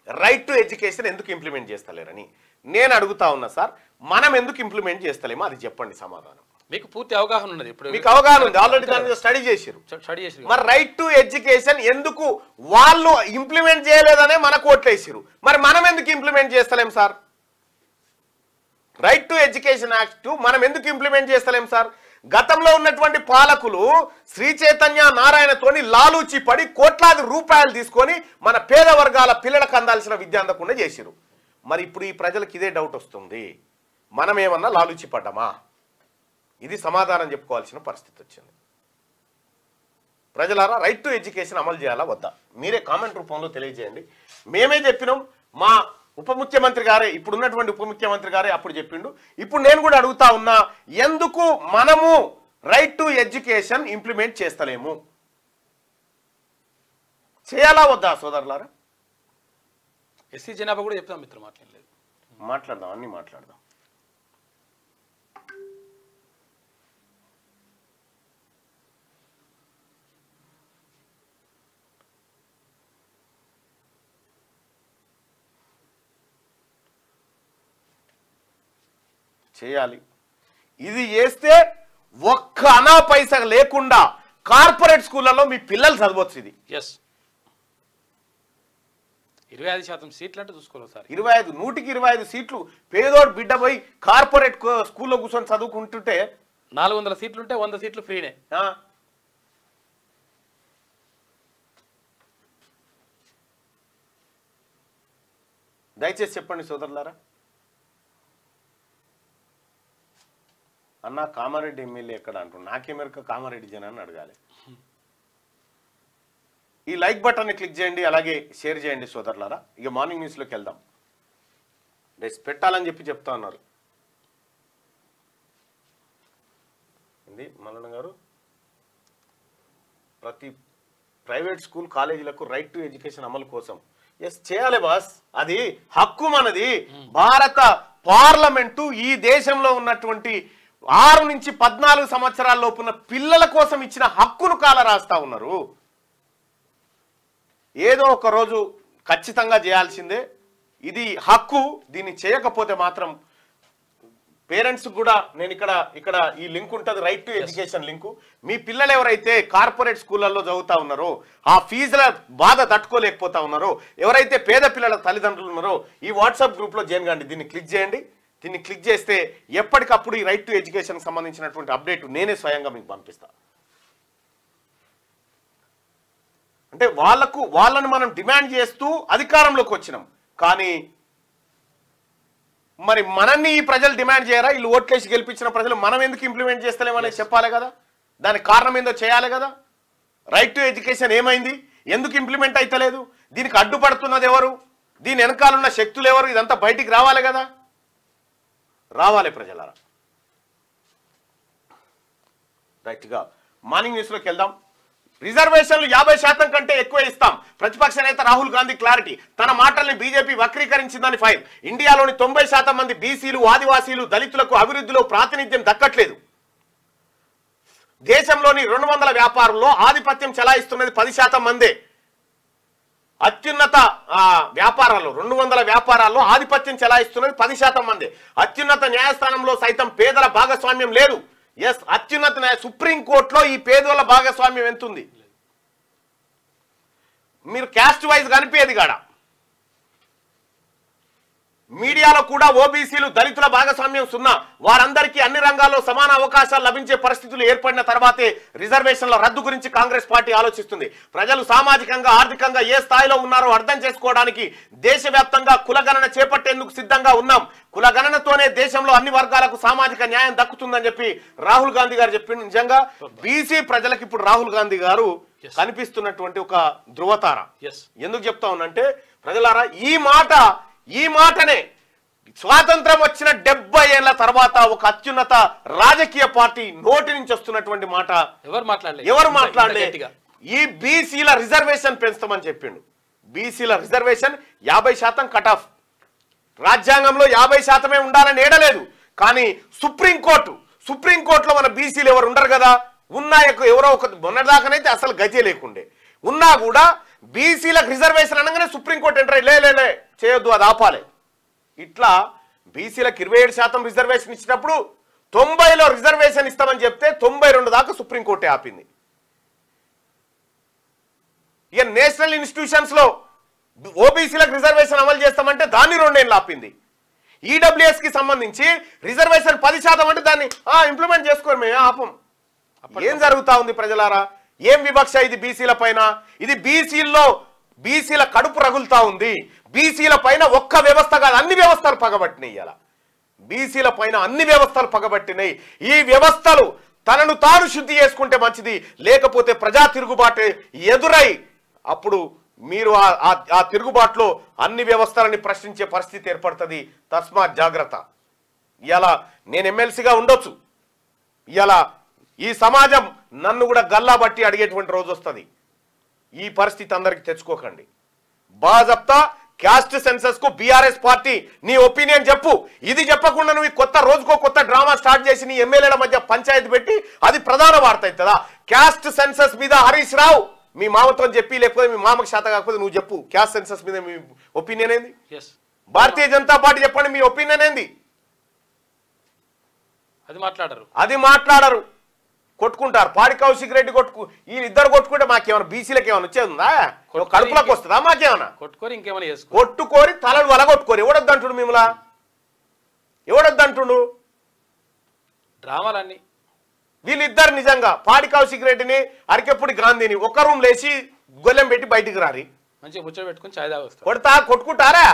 రైట్ టు ఎడ్యుకేషన్ ఎందుకు ఇంప్లిమెంట్ చేస్తలేరని. నేను అడుగుతా ఉన్నా సార్, మనం ఎందుకు ఇంప్లిమెంట్ చేస్తలేమో అది చెప్పండి సమాధానం. మీకు పూర్తి అవగాహన ఉన్నది, ఇప్పుడు మీకు అవగాహన ఉంది, ఆల్రెడీ దాని మీద స్టడీ చేసిరు. మరి రైట్ టు ఎడ్యుకేషన్ ఎందుకు వాళ్ళు ఇంప్లిమెంట్ చేయలేదనే మనకు ఓట్లేసిరు, మరి మనం ఎందుకు ఇంప్లిమెంట్ చేస్తలేం sir? Right to education act మనం ఎందుకు ఇంప్లిమెంట్ చేస్తలేం సార్? గతంలో ఉన్నటువంటి పాలకులు శ్రీ చైతన్య నారాయణతోని లాలూచి పడి కోట్లాది రూపాయలు తీసుకొని మన పేద వర్గాల పిల్లలకు అందాల్సిన విద్య అందకుండా చేసిరు. మరి ఇప్పుడు ఈ ప్రజలకు ఇదే డౌట్ వస్తుంది, మనం ఏమన్నా లాలూచి పడ్డామా? ఇది సమాధానం చెప్పుకోవాల్సిన పరిస్థితి వచ్చింది. ప్రజలారా, రైట్ టు ఎడ్యుకేషన్ అమలు చేయాలా వద్దా? మీరే కామెంట్ రూపంలో తెలియజేయండి. మేమే చెప్పినాం, మా ఉప ముఖ్యమంత్రి గారే, ఇప్పుడున్నటువంటి ఉప ముఖ్యమంత్రి గారే అప్పుడు చెప్పిండు. ఇప్పుడు నేను కూడా అడుగుతా ఉన్నా, ఎందుకు మనము రైట్ టు ఎడ్యుకేషన్ ఇంప్లిమెంట్ చేస్తలేము? చేయాలా వద్దా సోదరులారా? ఎస్సీ జనాభా కూడా చెప్తాం మిత్రం, మాట్లాడలేదు, మాట్లాడదాం, అన్ని మాట్లాడదాం. చేయాలి. ఇది చేస్తే ఒక్క అనా పైసా లేకుండా కార్పొరేట్ స్కూళ్ళలో మీ పిల్లలు చదవచ్చు. ఇది 25% సీట్లు అంటే చూసుకోవాలి సార్. 25 100కి 25 సీట్లు పేదోడు బిడ్డ పోయి కార్పొరేట్ స్కూల్లో కూర్చొని చదువుకుంటుంటే 400 సీట్లు ఉంటే 100 సీట్లు ఫ్రీనే. దయచేసి చెప్పండి సోదరులారా. అన్న కామారెడ్డి ఎమ్మెల్యే ఎక్కడ అంటున్నా, నాకేమెరక కామారెడ్డి జనాన్ని అడగాలి. ఈ లైక్ బటన్ని క్లిక్ చేయండి, అలాగే షేర్ చేయండి సోదరులారా. ఇక మార్నింగ్ న్యూస్లోకి వెళ్దాం. పెట్టాలని చెప్పి చెప్తా ఉన్నారు. ఏంది మల్లన్న గారు, ప్రతి ప్రైవేట్ స్కూల్ కాలేజీలకు రైట్ టు ఎడ్యుకేషన్ అమలు కోసం చేయాలి బాస్, అది హక్కు మనది. భారత పార్లమెంటు ఈ దేశంలో ఉన్నటువంటి 6 నుంచి 14 సంవత్సరాల లోపున్న పిల్లల కోసం ఇచ్చిన హక్కును కాల రాస్తా ఉన్నారు. ఏదో ఒక రోజు ఖచ్చితంగా చేయాల్సిందే, ఇది హక్కు. దీన్ని చేయకపోతే మాత్రం పేరెంట్స్ కూడా నేను ఇక్కడ ఈ లింక్ ఉంటుంది, రైట్ టు ఎడ్యుకేషన్ లింకు. మీ పిల్లలు ఎవరైతే కార్పొరేట్ స్కూళ్ళల్లో చదువుతా ఉన్నారో, ఆ ఫీజుల బాధ తట్టుకోలేకపోతా ఉన్నారో, ఎవరైతే పేద పిల్లల తల్లిదండ్రులు ఉన్నారో ఈ వాట్సాప్ గ్రూప్లో జాయిన్ కండి. దీన్ని క్లిక్ చేయండి. దీన్ని క్లిక్ చేస్తే ఎప్పటికప్పుడు ఈ రైట్ టు ఎడ్యుకేషన్ సంబంధించినటువంటి అప్డేట్ నేనే స్వయంగా మీకు పంపిస్తా. అంటే వాళ్ళని మనం డిమాండ్ చేస్తూ అధికారంలోకి వచ్చినాం, కానీ మరి మనల్ని ఈ ప్రజలు డిమాండ్ చేయరా? వీళ్ళు ఓట్లేసి గెలిపించిన ప్రజలు మనం ఎందుకు ఇంప్లిమెంట్ చేస్తలేమనేది చెప్పాలి కదా. దానికి కారణం ఏందో చేయాలి కదా. రైట్ టు ఎడ్యుకేషన్ ఏమైంది, ఎందుకు ఇంప్లిమెంట్ అయితలేదు, దీనికి అడ్డుపడుతున్నది ఎవరు, దీని వెనకాలన్న శక్తులు ఎవరు, ఇదంతా బయటికి రావాలి కదా. రావాలి ప్రజలారా. రైట్గా మార్నింగ్ న్యూస్లోకి వెళ్దాం. రిజర్వేషన్లు 50% కంటే ఎక్కువ ఇస్తాం, ప్రతిపక్ష నేత రాహుల్ గాంధీ క్లారిటీ. తన మాటల్ని బీజేపీ వక్రీకరించిందని ఫైర్. ఇండియాలోని 90% మంది బీసీలు, ఆదివాసీలు, దళితులకు అభివృద్ధిలో ప్రాతినిధ్యం దక్కట్లేదు. దేశంలోని 200 వ్యాపారుల్లో ఆధిపత్యం చెలాయిస్తున్నది 10% మందే. అత్యున్నత వ్యాపారాల్లో 200 వ్యాపారాల్లో ఆధిపత్యం చెలాయిస్తున్నది 10% మంది. అత్యున్నత న్యాయస్థానంలో సైతం పేదల భాగస్వామ్యం లేదు. అత్యున్నత సుప్రీంకోర్టులో ఈ పేదల భాగస్వామ్యం ఎంతుంది? మీరు క్యాస్ట్ వైజ్ కనిపించేది కాడ. మీడియాలో కూడా ఓబీసీలు, దళితుల భాగస్వామ్యం 0. వారందరికీ అన్ని రంగాల్లో సమాన అవకాశాలు లభించే పరిస్థితులు ఏర్పడిన తర్వాతే రిజర్వేషన్ల రద్దు గురించి కాంగ్రెస్ పార్టీ ఆలోచిస్తుంది. ప్రజలు సామాజికంగా, ఆర్థికంగా ఏ స్థాయిలో ఉన్నారో అర్థం చేసుకోవడానికి దేశవ్యాప్తంగా కులగణన చేపట్టేందుకు సిద్ధంగా ఉన్నాం. కులగణనతోనే దేశంలో అన్ని వర్గాలకు సామాజిక న్యాయం దక్కుతుందని చెప్పి రాహుల్ గాంధీ గారు చెప్పింది. నిజంగా బీసీ ప్రజలకు ఇప్పుడు రాహుల్ గాంధీ గారు కనిపిస్తున్నటువంటి ఒక ధృవతార. ఎందుకు చెప్తా ఉన్నంటే ప్రజలారా, ఈ మాటనే స్వాతంత్రం వచ్చిన 70 ఏళ్ల తర్వాత ఒక అత్యున్నత రాజకీయ పార్టీ నోటి నుంచి వస్తున్నటువంటి మాట. ఎవరు మాట్లాడలే. ఈ బీసీల రిజర్వేషన్ పెంచుతామని చెప్పిండు. బీసీల రిజర్వేషన్ 50% కట్ ఆఫ్. రాజ్యాంగంలో 50% ఉండాలని ఏడలేదు. కానీ సుప్రీంకోర్టులో మన బీసీలు ఎవరు ఉండరు కదా. ఉన్నాయకు ఎవరో ఒక మొన్నటిదాకానైతే అసలు గజే లేకుండే. ఉన్నా కూడా బీసీలకు రిజర్వేషన్ అనగానే సుప్రీంకోర్టు ఎంటర్ లే చేయొద్దు, అది ఆపాలి. ఇట్లా బీసీలకు 27% రిజర్వేషన్ ఇచ్చినప్పుడు 90లో రిజర్వేషన్ ఇస్తామని చెప్తే 92 దాకా సుప్రీంకోర్టే ఆపింది. ఇక నేషనల్ ఇన్స్టిట్యూషన్స్ లో ఓబీసీలకు రిజర్వేషన్ అమలు చేస్తామంటే దాన్ని 2 ఏళ్ళు ఆపింది. ఈడబ్ల్యూఎస్ కి సంబంధించి రిజర్వేషన్ 10% అంటే దాన్ని ఇంప్లిమెంట్ చేసుకోరు, మేము ఆపం. ఏం జరుగుతా ఉంది ప్రజలారా? ఏం వివక్ష ఇది బీసీల పైన? ఇది బీసీల కడుపు రగులుతా ఉంది. బీసీల పైన ఒక్క వ్యవస్థ కాదు, అన్ని వ్యవస్థలు పగబట్టినాయి. ఇలా బీసీల పైన అన్ని వ్యవస్థలు పగబట్టినాయి. ఈ వ్యవస్థలు తనను తాను శుద్ధి చేసుకుంటే మంచిది, లేకపోతే ప్రజా తిరుగుబాటు ఎదురై అప్పుడు మీరు ఆ తిరుగుబాటులో అన్ని వ్యవస్థలని ప్రశ్నించే పరిస్థితి ఏర్పడుతుంది. తస్మాత్ జాగ్రత్త. ఇలా నేను ఎమ్మెల్సీగా ఉండొచ్చు, ఇలా ఈ సమాజం నన్ను కూడా గల్లా బట్టి అడిగేటువంటి రోజు వస్తుంది. ఈ పరిస్థితి అందరికి తెచ్చుకోకండి. బాజప్తా క్యాస్ట్ సెన్సస్ కు బీఆర్ఎస్ పార్టీ నీ ఒపీనియన్ చెప్పు. ఇది చెప్పకుండా నువ్వు కొత్త రోజుకో కొత్త డ్రామా స్టార్ట్ చేసి నీ ఎమ్మెల్యేల మధ్య పంచాయతీ పెట్టి అది ప్రధాన వార్త అవుతుందా? క్యాస్ట్ సెన్సస్ మీద హరీష్ రావు మీ మామతో చెప్పి, లేకపోతే మీ మామకు శాత కాకపోతే నువ్వు చెప్పు. క్యాస్ట్ సెన్సస్ మీద మీ ఒపీనియన్ ఏంది? భారతీయ జనతా పార్టీ చెప్పండి, మీ ఒపీనియన్ ఏంది? అది మాట్లాడరు, కొట్టుకుంటారు. పాడి కౌశిక్ రెడ్డి వీళ్ళిద్దరు కొట్టుకుంటే మాకేమైనా బీసీలకు ఏమైనా వచ్చేదిందా? కడుపులకు వస్తుందా? మాకేమన్నా కొట్టుకోరి తలలు వలగొట్టుకోరు. ఎవడొద్దంటుడు మిమ్మల్ని? ఎవడొద్దంటుడు? డ్రామాలన్నీ వీళ్ళిద్దరు నిజంగా పాడి కౌశిక్ రెడ్డిని అరికెప్పుడు గాంధీని ఒక రూమ్ లేచి గొల్లెం పెట్టి బయటికి రారి, మంచిగా ముచ్చట పెట్టుకుని చాయ్ తాగొస్తారు. కొట్టుకుంటారా?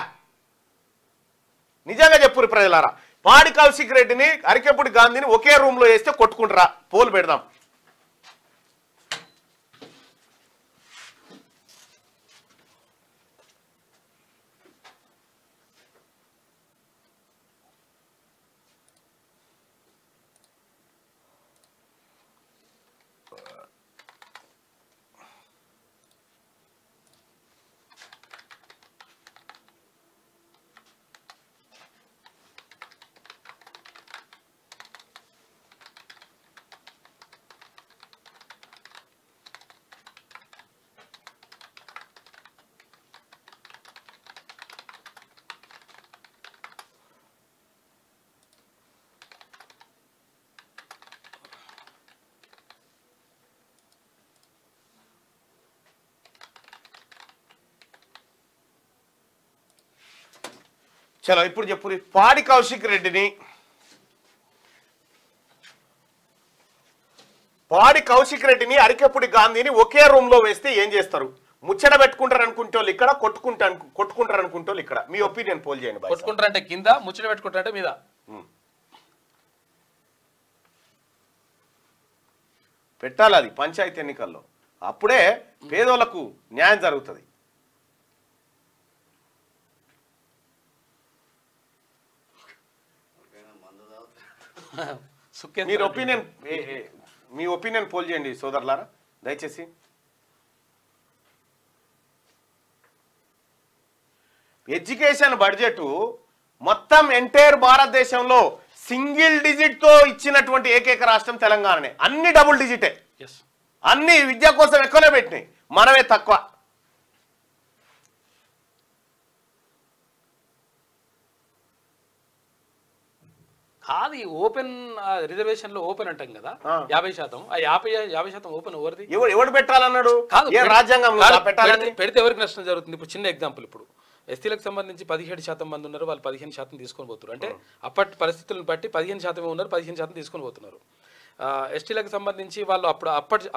నిజంగా చెప్పురు ప్రజలారా. పాడి కౌశిక్ రెడ్డిని అరికెప్పుడు గాంధీని ఒకే రూమ్ లో వేస్తే కొట్టుకుంటారా? పోలు పెడదాం. చలో ఇప్పుడు చెప్పు. పాడి కౌశిక్ రెడ్డిని అరికెప్పుడు గాంధీని ఒకే రూమ్ లో వేస్తే ఏం చేస్తారు? ముచ్చట పెట్టుకుంటారు అనుకుంటే వాళ్ళు ఇక్కడ, కొట్టుకుంటారు అనుకుంటే వాళ్ళు ఇక్కడ. మీ ఒపీనియన్ పోల్ చేయండి. కొట్టుకుంటారంటే కింద, ముచ్చట పెట్టుకుంటారంటే మీద. పెట్టాలి అది పంచాయతీ ఎన్నికల్లో, అప్పుడే పేదోళ్లకు న్యాయం జరుగుతుంది. మీ ఒపీనియన్ పోల్ చేయండి సోదరులారా దయచేసి. ఎడ్యుకేషన్ బడ్జెట్ మొత్తం ఎంటైర్ భారతదేశంలో సింగిల్ డిజిట్ తో ఇచ్చినటువంటి ఏకైక రాష్ట్రం తెలంగాణనే. అన్ని డబుల్ డిజిటే, అన్ని విద్య కోసం ఎక్కువనే పెట్టినాయి, మనమే తక్కువ. కాదు ఓపెన్ రిజర్వేషన్ లో ఓపెన్ అంటాం కదా 50%. ఆ 50% ఓపెన్ ఎవరిది? ఎవరు పెట్టాలన్నాడు? పెడితే ఎవరికి నష్టం జరుగుతుంది? ఇప్పుడు చిన్న ఎగ్జాంపుల్, ఇప్పుడు ఎస్టీలకు సంబంధించి 17% మంది ఉన్నారు, వాళ్ళు 15% తీసుకొని పోతున్నారు. అంటే అప్పటి పరిస్థితులను బట్టి 15% ఉన్నారు, 15% తీసుకొని పోతున్నారు. ఎస్టీలకు సంబంధించి వాళ్ళు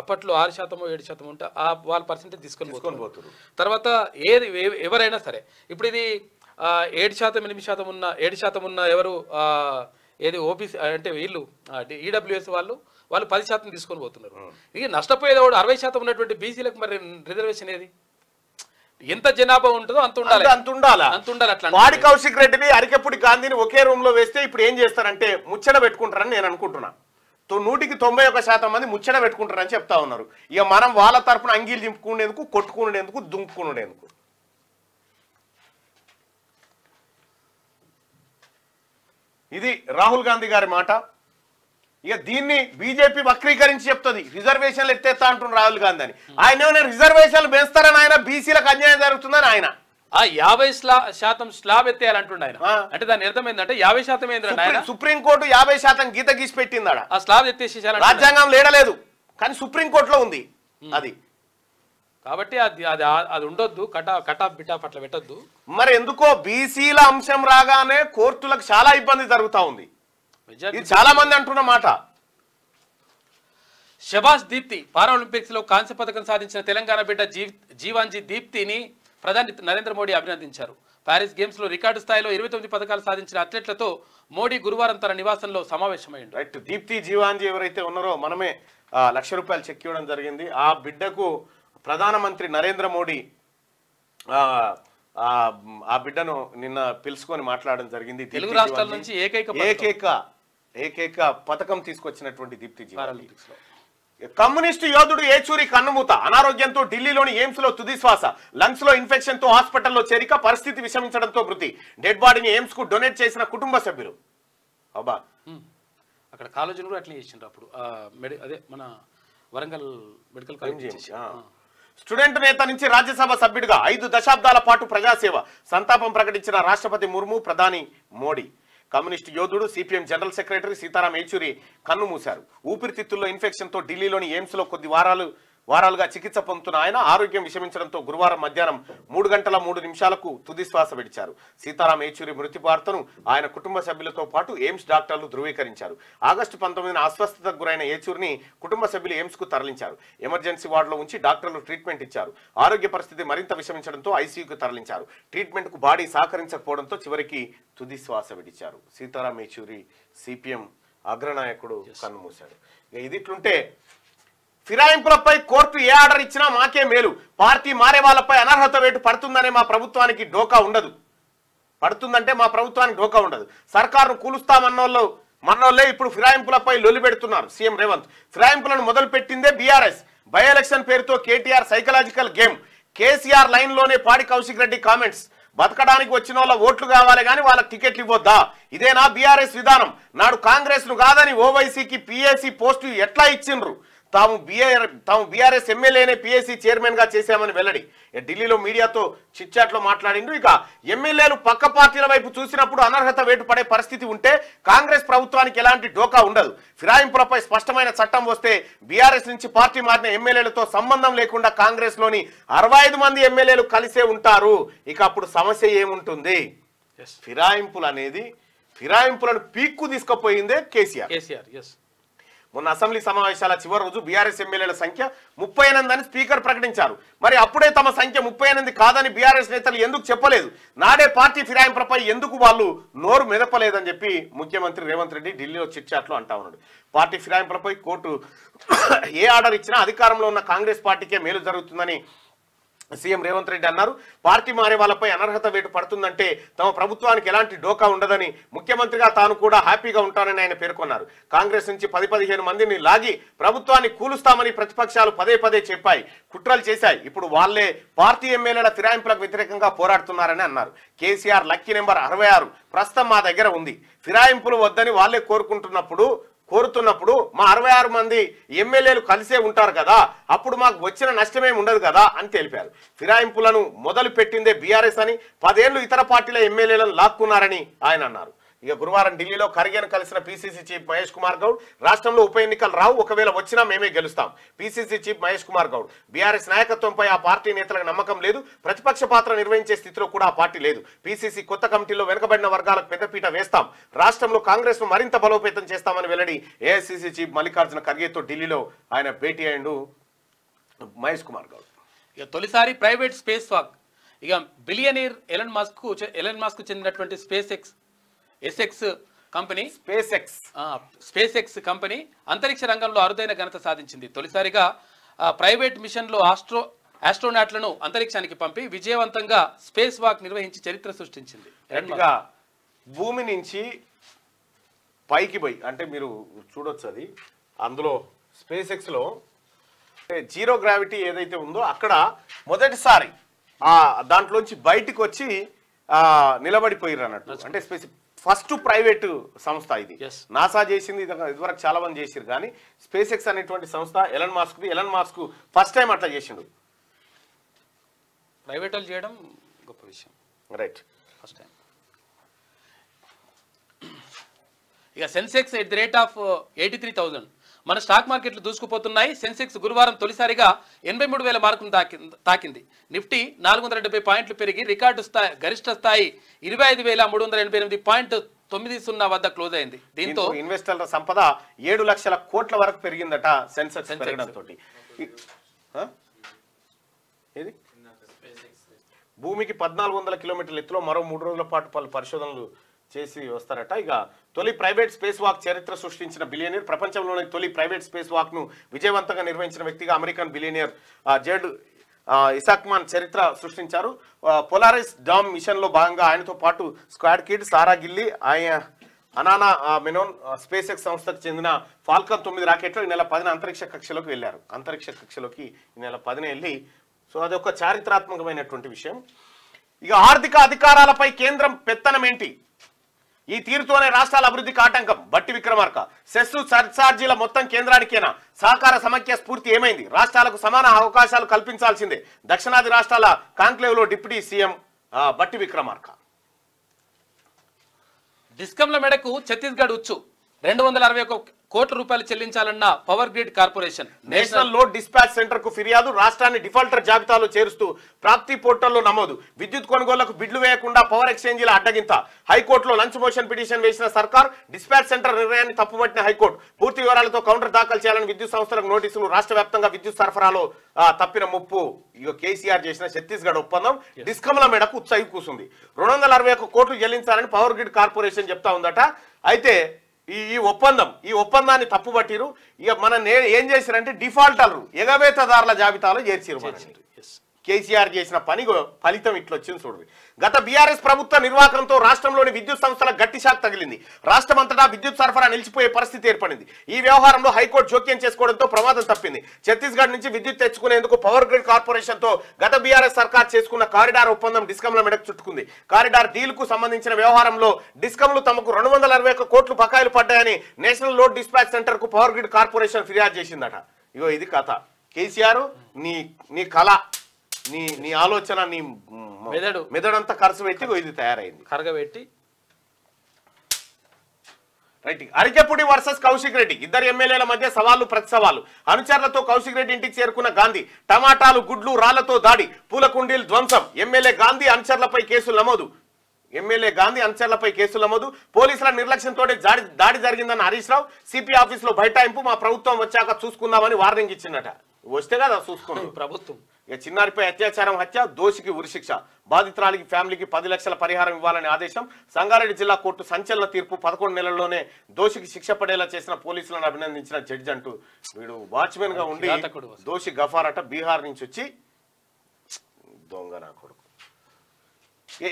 అప్పట్లో 6% 7% ఉంటే వాళ్ళ పర్సెంటేజ్ తీసుకొని పోతున్నారు. తర్వాత ఎవరైనా సరే ఇప్పుడు ఇది 7% 8% ఉన్న 7% ఉన్న ఎవరు ఓబీసీ అంటే వీళ్ళు ఈడబ్ల్యూఎస్ వాళ్ళు 10% తీసుకొని పోతున్నారు. ఇక నష్టపోయేది 60% ఉన్నటువంటి బీసీలకు మరి రిజర్వేషన్ ఏది? ఎంత జనాభా ఉంటుందో అంత ఉండాలి. అట్లా పాడి కౌశిక్ రెడ్డిని అరికెప్పుడు గాంధీని ఒకే రూమ్ లో వేస్తే ఇప్పుడు ఏం చేస్తారంటే ముచ్చట పెట్టుకుంటారని నేను అనుకుంటున్నా. 191% మంది ముచ్చట పెట్టుకుంటారని చెప్తా ఉన్నారు. ఇక మనం వాళ్ళ తరపున అంగీలు దింపుకునేందుకు, కొట్టుకునేందుకు, దుంకుకునేందుకు. ఇది రాహుల్ గాంధీ గారి మాట. ఇక దీన్ని బీజేపీ వక్రీకరించి చెప్తుంది, రిజర్వేషన్లు ఎత్తేస్తా అంటున్నారు రాహుల్ గాంధీ అని. ఆయన రిజర్వేషన్లు పెంచుతారని, ఆయన బీసీలకు అన్యాయం జరుగుతుందని ఆయన 50% స్లాబ్ ఎత్తేయాలంటుండ ఆయన. అంటే దాని అర్థం ఏంటంటే 50% ఏంటంటే సుప్రీంకోర్టు 50% గీత గీసి పెట్టింది. ఆ స్లాబ్ ఎత్తేసి రాజ్యాంగం లేడలేదు కానీ సుప్రీంకోర్టులో ఉంది. అది కాబట్టి అది అది అది ఉండొద్దు, కటాఫ్ బిటాఫ్ అట్లా పెట్టొద్దు. మరి ఎందుకో బీసీల అంశం రాగానే కోర్టులకు చాలా ఇబ్బంది జరుగుతా ఉంది. ఇది చాలా మంది అంటున్న మాట. షబాష్ దీప్తి, పారాలింపిక్స్ లో కాంస్య పథకం సాధించిన తెలంగాణ బిడ్డ జీవాంజీ దీప్తిని ప్రధాని నరేంద్ర మోడీ అభినందించారు. ప్యారిస్ గేమ్స్ లో రికార్డు స్థాయిలో 29 పథకాలు సాధించిన అథ్లెట్లతో మోడీ గురువారం తన నివాసంలో సమావేశమైంది. రైట్, దీప్తి జీవాంజీ ఎవరైతే ఉన్నారో మనమే ₹1,00,000 చెక్ ఇవ్వడం జరిగింది. ఆ బిడ్డకు ప్రధానమంత్రి నరేంద్ర మోడీ ఆ బిడ్డను నిన్న పిలుచుకొని మాట్లాడడం జరిగింది. తెలుగు రాష్ట్రాల నుంచి ఏకైక పథకం తీసుకొచ్చినటువంటి దీప్తి జీవాంజీ. కమ్యూనిస్టు యోధుడు ఏచూరి కన్నుమూత, అనారోగ్యంతో ఢిల్లీలోని ఎయిమ్స్ లో తుది శ్వాస, లంగ్స్ లో ఇన్ఫెక్షన్ తో హాస్పిటల్లో చేరిక, పరిస్థితి విషమించడంతో మృతి. డెడ్ బాడీని ఎయిమ్స్ కు డొనేట్ చేసిన కుటుంబ సభ్యులు. అబ్బా, అక్కడ కాలేజీలు కూడా అట్లే చేసిండ్రు అప్పుడు. అదే మన వరంగల్ మెడికల్ కాలేజ్. స్టూడెంట్ నేత నుంచి రాజ్యసభ సభ్యుడిగా 5 దశాబ్దాల పాటు ప్రజాసేవ, సంతాపం ప్రకటించిన రాష్ట్రపతి ముర్ము, ప్రధాని మోడీ. కమ్యూనిస్టు యోధుడు CPM general secretary Sitaram Yechury కన్ను మూశారు. ఊపిరితిత్తుల్లో ఇన్ఫెక్షన్ తో ఢిల్లీలోని ఎయిమ్స్ లో కొద్ది వారాలుగా చికిత్స పొందుతున్న ఆయన ఆరోగ్యం విషమించడంతో గురువారం మధ్యాహ్నం 3 గంటల 3 నిమిషాలకు తుది శ్వాస విడిచారు. సీతారాం ఏచూరి మృతి వార్తను ఆయన కుటుంబ సభ్యులతో పాటు ఎయిమ్స్ డాక్టర్లు ధృవీకరించారు. ఆగస్టు 19న అస్వస్థతకు గురైన ఏచూరిని కుటుంబ సభ్యులు ఎయిమ్స్ కు తరలించారు. ఎమర్జెన్సీ వార్డులో ఉంచి డాక్టర్లు ట్రీట్మెంట్ ఇచ్చారు. ఆరోగ్య పరిస్థితి మరింత విషమించడంతో ఐసీయూకు తరలించారు. ట్రీట్మెంట్ కు బాడీ సహకరించకపోవడంతో చివరికి తుది శ్వాస విడిచారు. సీతారాం ఏచూరి సిపిఎం అగ్రనాయకుడు కన్నుమూశాడు. ఇదిట్లుంటే ఫిరాయింపులపై కోర్టు ఏ ఆర్డర్ ఇచ్చినా మాకే మేలు, పార్టీ మారే వాళ్ళపై అనర్హత వేటు పడుతుందనే మా ప్రభుత్వానికి డోకా ఉండదు. పడుతుందంటే మా ప్రభుత్వానికి డోకా ఉండదు. సర్కారును కూలుస్తామన్నోళ్ళే ఇప్పుడు ఫిరాయింపులపై లొల్లి పెడుతున్నారు. సీఎం రేవంత్ ఫిరాయింపులను మొదలు పెట్టిందే బీఆర్ఎస్. బై ఎలక్షన్ పేరుతో KTR psychological game. KCR line లోనే పాడి కౌశిక్ రెడ్డి కామెంట్స్. బతకడానికి వచ్చిన వాళ్ళ ఓట్లు కావాలి కానీ వాళ్ళకి టికెట్లు ఇవ్వద్దా? ఇదేనా బీఆర్ఎస్ విధానం? నాడు కాంగ్రెస్ ను కాదని ఓవైసీకి పీఏసీ పోస్టు ఎట్లా ఇచ్చిండ్రు? తాము బీఆర్ఎస్ ఎమ్మెల్యేనే పీఏసీ చైర్మన్ గా చేశామని వెల్లడి. ఢిల్లీలో మీడియాతో చిట్చాట్ లో మాట్లాడిండు. ఇక ఎమ్మెల్యేలు పక్క పార్టీల వైపు చూసినప్పుడు అనర్హత వేటు పడే పరిస్థితి ఉంటే కాంగ్రెస్ ప్రభుత్వానికి ఎలాంటి డోకా ఉండదు. ఫిరాయింపులపై స్పష్టమైన చట్టం వస్తే బీఆర్ఎస్ నుంచి పార్టీ మారిన ఎమ్మెల్యేలతో సంబంధం లేకుండా కాంగ్రెస్ లోని 65 మంది ఎమ్మెల్యేలు కలిసే ఉంటారు. ఇక అప్పుడు సమస్య ఏముంటుంది? ఫిరాయింపులను పీక్కు తీసుకుపోయిందే కేసీఆర్. మొన్న అసెంబ్లీ సమావేశాల చివరి రోజు బీఆర్ఎస్ ఎమ్మెల్యేల సంఖ్య 38 అని స్పీకర్ ప్రకటించారు. మరి అప్పుడే తమ సంఖ్య 38 కాదని బీఆర్ఎస్ నేతలు ఎందుకు చెప్పలేదు? నాడే పార్టీ ఫిరాయింపులపై ఎందుకు వాళ్ళు నోరు మెదపలేదని చెప్పి ముఖ్యమంత్రి రేవంత్ రెడ్డి ఢిల్లీలో చిట్చాట్లో అంటా ఉన్నాడు. పార్టీ ఫిరాయింపులపై కోర్టు ఏ ఆర్డర్ ఇచ్చినా అధికారంలో ఉన్న కాంగ్రెస్ పార్టీకే మేలు జరుగుతుందని సీఎం రేవంత్ రెడ్డి అన్నారు. పార్టీ మారే వాళ్ళపై అనర్హత వేటు పడుతుందంటే తమ ప్రభుత్వానికి ఎలాంటి డోకా ఉండదని, ముఖ్యమంత్రిగా తాను కూడా హ్యాపీగా ఉంటానని ఆయన పేర్కొన్నారు. కాంగ్రెస్ నుంచి 10-15 మందిని లాగి ప్రభుత్వాన్ని కూలుస్తామని ప్రతిపక్షాలు పదే చెప్పాయి, కుట్రలు చేశాయి. ఇప్పుడు వాళ్లే పార్టీ ఎమ్మెల్యేల ఫిరాయింపులకు వ్యతిరేకంగా పోరాడుతున్నారని అన్నారు. కేసీఆర్ లక్కీ నెంబర్ 66 ప్రస్తుతం మా దగ్గర ఉంది. ఫిరాయింపులు వద్దని వాళ్లే కోరుతున్నప్పుడు మా 66 మంది ఎమ్మెల్యేలు కలిసే ఉంటారు కదా, అప్పుడు మాకు వచ్చిన నష్టమేమి ఉండదు కదా అని తెలిపారు. ఫిరాయింపులను మొదలు పెట్టిందే బీఆర్ఎస్ అని, 10 ఏళ్లు ఇతర పార్టీల ఎమ్మెల్యేలను లాక్కున్నారని ఆయన అన్నారు. ఇక గురువారం ఢిల్లీలో ఖర్గేను కలిసిన పీసీసీ చీఫ్ మహేష్ కుమార్ గౌడ్ రాష్ట్రంలో ఉప ఎన్నికలు రావు, ఒకవేళ వచ్చినా మేమే గెలుస్తాం. PCC chief Mahesh Kumar Goud BRS నాయకత్వంపై ఆ పార్టీ నేతలకు నమ్మకం లేదు, ప్రతిపక్ష పాత్ర నిర్వహించే స్థితిలో కూడా ఆ పార్టీ లేదు. పీసీసీ కొత్త కమిటీలో వెనుకబడిన వర్గాలకు పెద్దపీట వేస్తాం, రాష్ట్రంలో కాంగ్రెస్ ను మరింత బలోపేతం చేస్తామని వెల్లడి. ఏఐసీసీ చీఫ్ మల్లికార్జున ఖర్గేతో ఢిల్లీలో ఆయన భేటీ అయ్యిండు మహేష్ కుమార్ గౌడ్. ఇక తొలిసారి ప్రైవేట్ స్పేస్ వాక్. ఇక బిలియనీర్ ఎలన్ మస్క్ చెందినటువంటి స్పేస్ ఎక్స్ కంపెనీ అంతరిక్ష రంగంలో అరుదైన ఘనత సాధించింది. తొలిసారిగా ప్రైవేట్ మిషన్లో ఆస్ట్రోనాట్లను అంతరిక్షానికి పంపి విజయవంతంగా స్పేస్ వాక్ నిర్వహించి చరిత్ర సృష్టించింది. భూమి నుంచి పైకి పోయి అంటే మీరు చూడొచ్చు, అది అందులో స్పేస్ ఎక్స్ లో జీరో గ్రావిటీ ఏదైతే ఉందో అక్కడ మొదటిసారి దాంట్లోంచి బయటికి వచ్చి నిలబడిపోయారు అన్నట్టు. అంటే ఫస్ట్ ప్రైవేట్ సంస్థ ఇది. నాసా చేసింది, ఇదివరకు చాలా మంది చేసిరు, కానీ స్పేస్ ఎక్స్ అనేటువంటి సంస్థ ఎలన్ మాస్క్ ఫస్ట్ టైం అట్లా చేసిండు. ప్రైవేట్ వాళ్ళు చేయడం గొప్ప విషయం. Right, first time. ఇక Sensex at the rate of 83,000 మన స్టాక్ మార్కెట్లు దూసుకుపోతున్నాయి. సెన్సెక్స్ గురువారం తొలిసారిగా 83,000 మార్కును తాకింది. నిఫ్టీ 470 పాయింట్లు పెరిగి రికార్డు స్థాయి గరిష్ట స్థాయి 25,388.90 వద్ద క్లోజ్ అయింది. దీంతో ఇన్వెస్టర్ల సంపద 7 లక్షల కోట్ల వరకు పెరిగిందట సెన్సెక్స్ పెరగడంతో. ఏది భూమికి 1400 కిలోమీటర్ల ఎత్తులో మరో 3 రోజుల పాటు పలు పరిశోధనలు చేసి వస్తారట. ఇక తొలి ప్రైవేట్ స్పేస్ వాక్ చరిత్ర సృష్టించిన బిలియనీర్, ప్రపంచంలోని తొలి ప్రైవేట్ స్పేస్ వాక్ ను విజయవంతంగా నిర్వహించిన వ్యక్తిగా అమెరికన్ బిలియనీర్ జెడ్ ఇసాక్మాన్ చరిత్ర సృష్టించారు. పోలారిస్ డామ్ మిషన్ లో భాగంగా ఆయనతో పాటు స్క్వాడ్ కిడ్, సారా గిల్లీ, అనానా మెనోన్ స్పేస్ ఎక్స్ సంస్థకు చెందిన ఫాల్కన్ 9 రాకెట్లు ఈ నెల 10 అంతరిక్ష కక్షలోకి వెళ్ళారు. అంతరిక్ష కక్షలోకి ఈ నెల 10 వెళ్ళి, సో అది ఒక చారిత్రాత్మకమైనటువంటి విషయం. ఇక ఆర్థిక అధికారాలపై కేంద్రం పెత్తనం ఏంటి? ఈ తీరుతోనే రాష్ట్రాల అభివృద్ధికి ఆటంకం. బట్టి విక్రమార్క. సెస్సు సర్చార్జీల మొత్తం కేంద్రానికేనా? సహకార సమైక్య స్ఫూర్తి ఏమైంది? రాష్ట్రాలకు సమాన అవకాశాలు కల్పించాల్సిందే. దక్షిణాది రాష్ట్రాల కాంక్లేవ్ లో డిప్యూటీ సీఎం బట్టి విక్రమార్క. డిస్కంల మెడకు ఛత్తీస్గఢ్ ఉచ్చు. 261 కోట్ల రూపాయలు చెల్లించాలన్న power grid corporation. National load dispatch centre కు ఫిర్యాదు. రాష్ట్రాన్ని డిఫాల్టర్ జాబితాలో చేరుస్తూ ప్రాప్తి పోర్టల్లో నమోదు. విద్యుత్ కొనుగోళ్లకు బిడ్లు వేయకుండా పవర్ ఎక్స్చేంజీల అడ్డగింత. హైకోర్టులో లంచ్ మోషన్ పిటిషన్ వేసిన సర్కార్. డిస్పాచ్ సెంటర్ నిర్ణయాన్ని తప్పుపట్టిన హైకోర్టు. పూర్తి వివరాలతో కౌంటర్ దాఖలు చేయాలని విద్యుత్ సంస్థలకు నోటీసులు. రాష్ట్ర వ్యాప్తంగా విద్యుత్ సరఫరాలో తప్పిన ముప్పు. ఇక కేసీఆర్ చేసిన ఛత్తీస్గఢ్ ఒప్పందం డిస్కంల మేడకు ఉత్సాహి కూసుంది. 261 కోట్లు చెల్లించాలని పవర్ గ్రిడ్ కార్పొరేషన్ చెప్తా ఉందట. అయితే ఈ ఒప్పందాన్ని తప్పుపట్టిరు. ఇక మనం ఏం చేశారంటే డిఫాల్టర్లు ఎగవేతదారుల జాబితాలో చేర్చిరు. కేసీఆర్ చేసిన పని ఫలితం ఇట్లొచ్చింది చూడండి. గత బీఆర్ఎస్ ప్రభుత్వ నిర్వాహకంతో రాష్ట్రంలోని విద్యుత్ సంస్థల గట్టి షాక్ తగిలింది. రాష్ట్రమంతటా విద్యుత్ సరఫరా నిలిచిపోయే పరిస్థితి ఏర్పడింది. ఈ వ్యవహారంలో హైకోర్టు జోక్యం చేసుకోవడంతో ప్రమాదం తప్పింది. ఛత్తీస్గఢ్ నుంచి విద్యుత్ తెచ్చుకునేందుకు పవర్ గ్రిడ్ కార్పొరేషన్ తో గత బీఆర్ఎస్ సర్కార్ చేసుకున్న కారిడార్ ఒప్పందం డిస్కంల మెడకు చుట్టుకుంది. కారిడార్ డీల్ కు సంబంధించిన వ్యవహారంలో డిస్కంలు తమకు 261 కోట్లు బకాయిలు పడ్డాయని నేషనల్ లోడ్ డిస్పాచ్ సెంటర్ కు పవర్ గ్రిడ్ కార్పొరేషన్ ఫిర్యాదు చేసిందట. ఇగో ఇది కథ. కేసీఆర్ నీ కళ, నీ ఆలోచన, నీ మెదడంతా ఖర్చు పెట్టి ఇది తయారైంది. కరగబెట్టి రైట్. అరికెపుడి వర్సెస్ కౌశిక్ రెడ్డి. ఇద్దరు ఎమ్మెల్యేల మధ్య సవాళ్లు ప్రతి సవాలు. అనుచరులతో కౌశిక్ రెడ్డి ఇంటికి చేరుకున్న గాంధీ. టమాటాలు, గుడ్లు, రాళ్లతో దాడి. పూల కుండీలు ధ్వంసం. ఎమ్మెల్యే గాంధీ అనుచరులపై కేసులు నమోదు. పోలీసుల నిర్లక్ష్యంతో దాడి జరిగిందన్న హరీష్ రావు. సిపి ఆఫీస్ లో బైఠాయింపు. మా ప్రభుత్వం వచ్చాక చూసుకుందామని వార్నింగ్ ఇచ్చిందట. వస్తే కదా చూసుకున్నాం ప్రభుత్వం. ఇక చిన్నారిపై అత్యాచారం, హత్య, దోషికి ఉరిశిక్ష. బాధితురాలికి ఫ్యామిలీకి 10 లక్షల పరిహారం ఇవ్వాలని ఆదేశం. సంగారెడ్డి జిల్లా కోర్టు సంచలన తీర్పు. 11 నెలల్లోనే దోషికి శిక్ష పడేలా చేసిన పోలీసులను అభినందించిన జడ్జి అంటూ. వీడు వాచ్మెన్ గా ఉండి దోషి గఫార్ అట బీహార్ నుంచి వచ్చి దొంగ నా కొడుకు.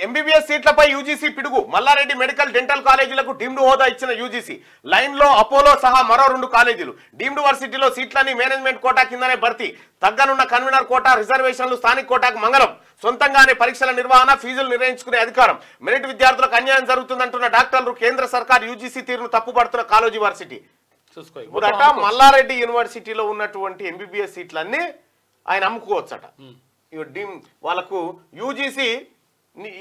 ఎంబీబీఎస్ సీట్లపై యూజీసీ పిడుగు. మల్లారెడ్డి మెడికల్ డెంటల్ కాలేజీలకు డీమ్డ్ హోదా ఇచ్చిన యూజీసీ. లైన్ లో అపోలో సహా మరో 2 కాలేజీలు. డీమ్డ్ వర్సిటీలో సీట్లని మేనేజ్మెంట్ కోటా కిందనే భర్తీ. తగ్గనున్న కన్వీనర్ కోటా, రిజర్వేషన్లు స్థానిక కోటాకు మంగళం. సొంతంగానే పరీక్షల నిర్వహణ, ఫీజులు నిర్ణయించుకునే అధికారం. మెరిట్ విద్యార్థులకు అన్యాయం జరుగుతుందంటున్న డాక్టర్లు. కేంద్ర సర్కార్ యూజీసీ తీరును తప్పుపడుతున్న కాలేజీ వర్సిటీ. చూసుకో మల్లారెడ్డి యూనివర్సిటీలో ఉన్నటువంటి ఎంబీబీఎస్ సీట్లన్నీ ఆయన అమ్ముకోవచ్చట. వాళ్ళకు యూజీసీ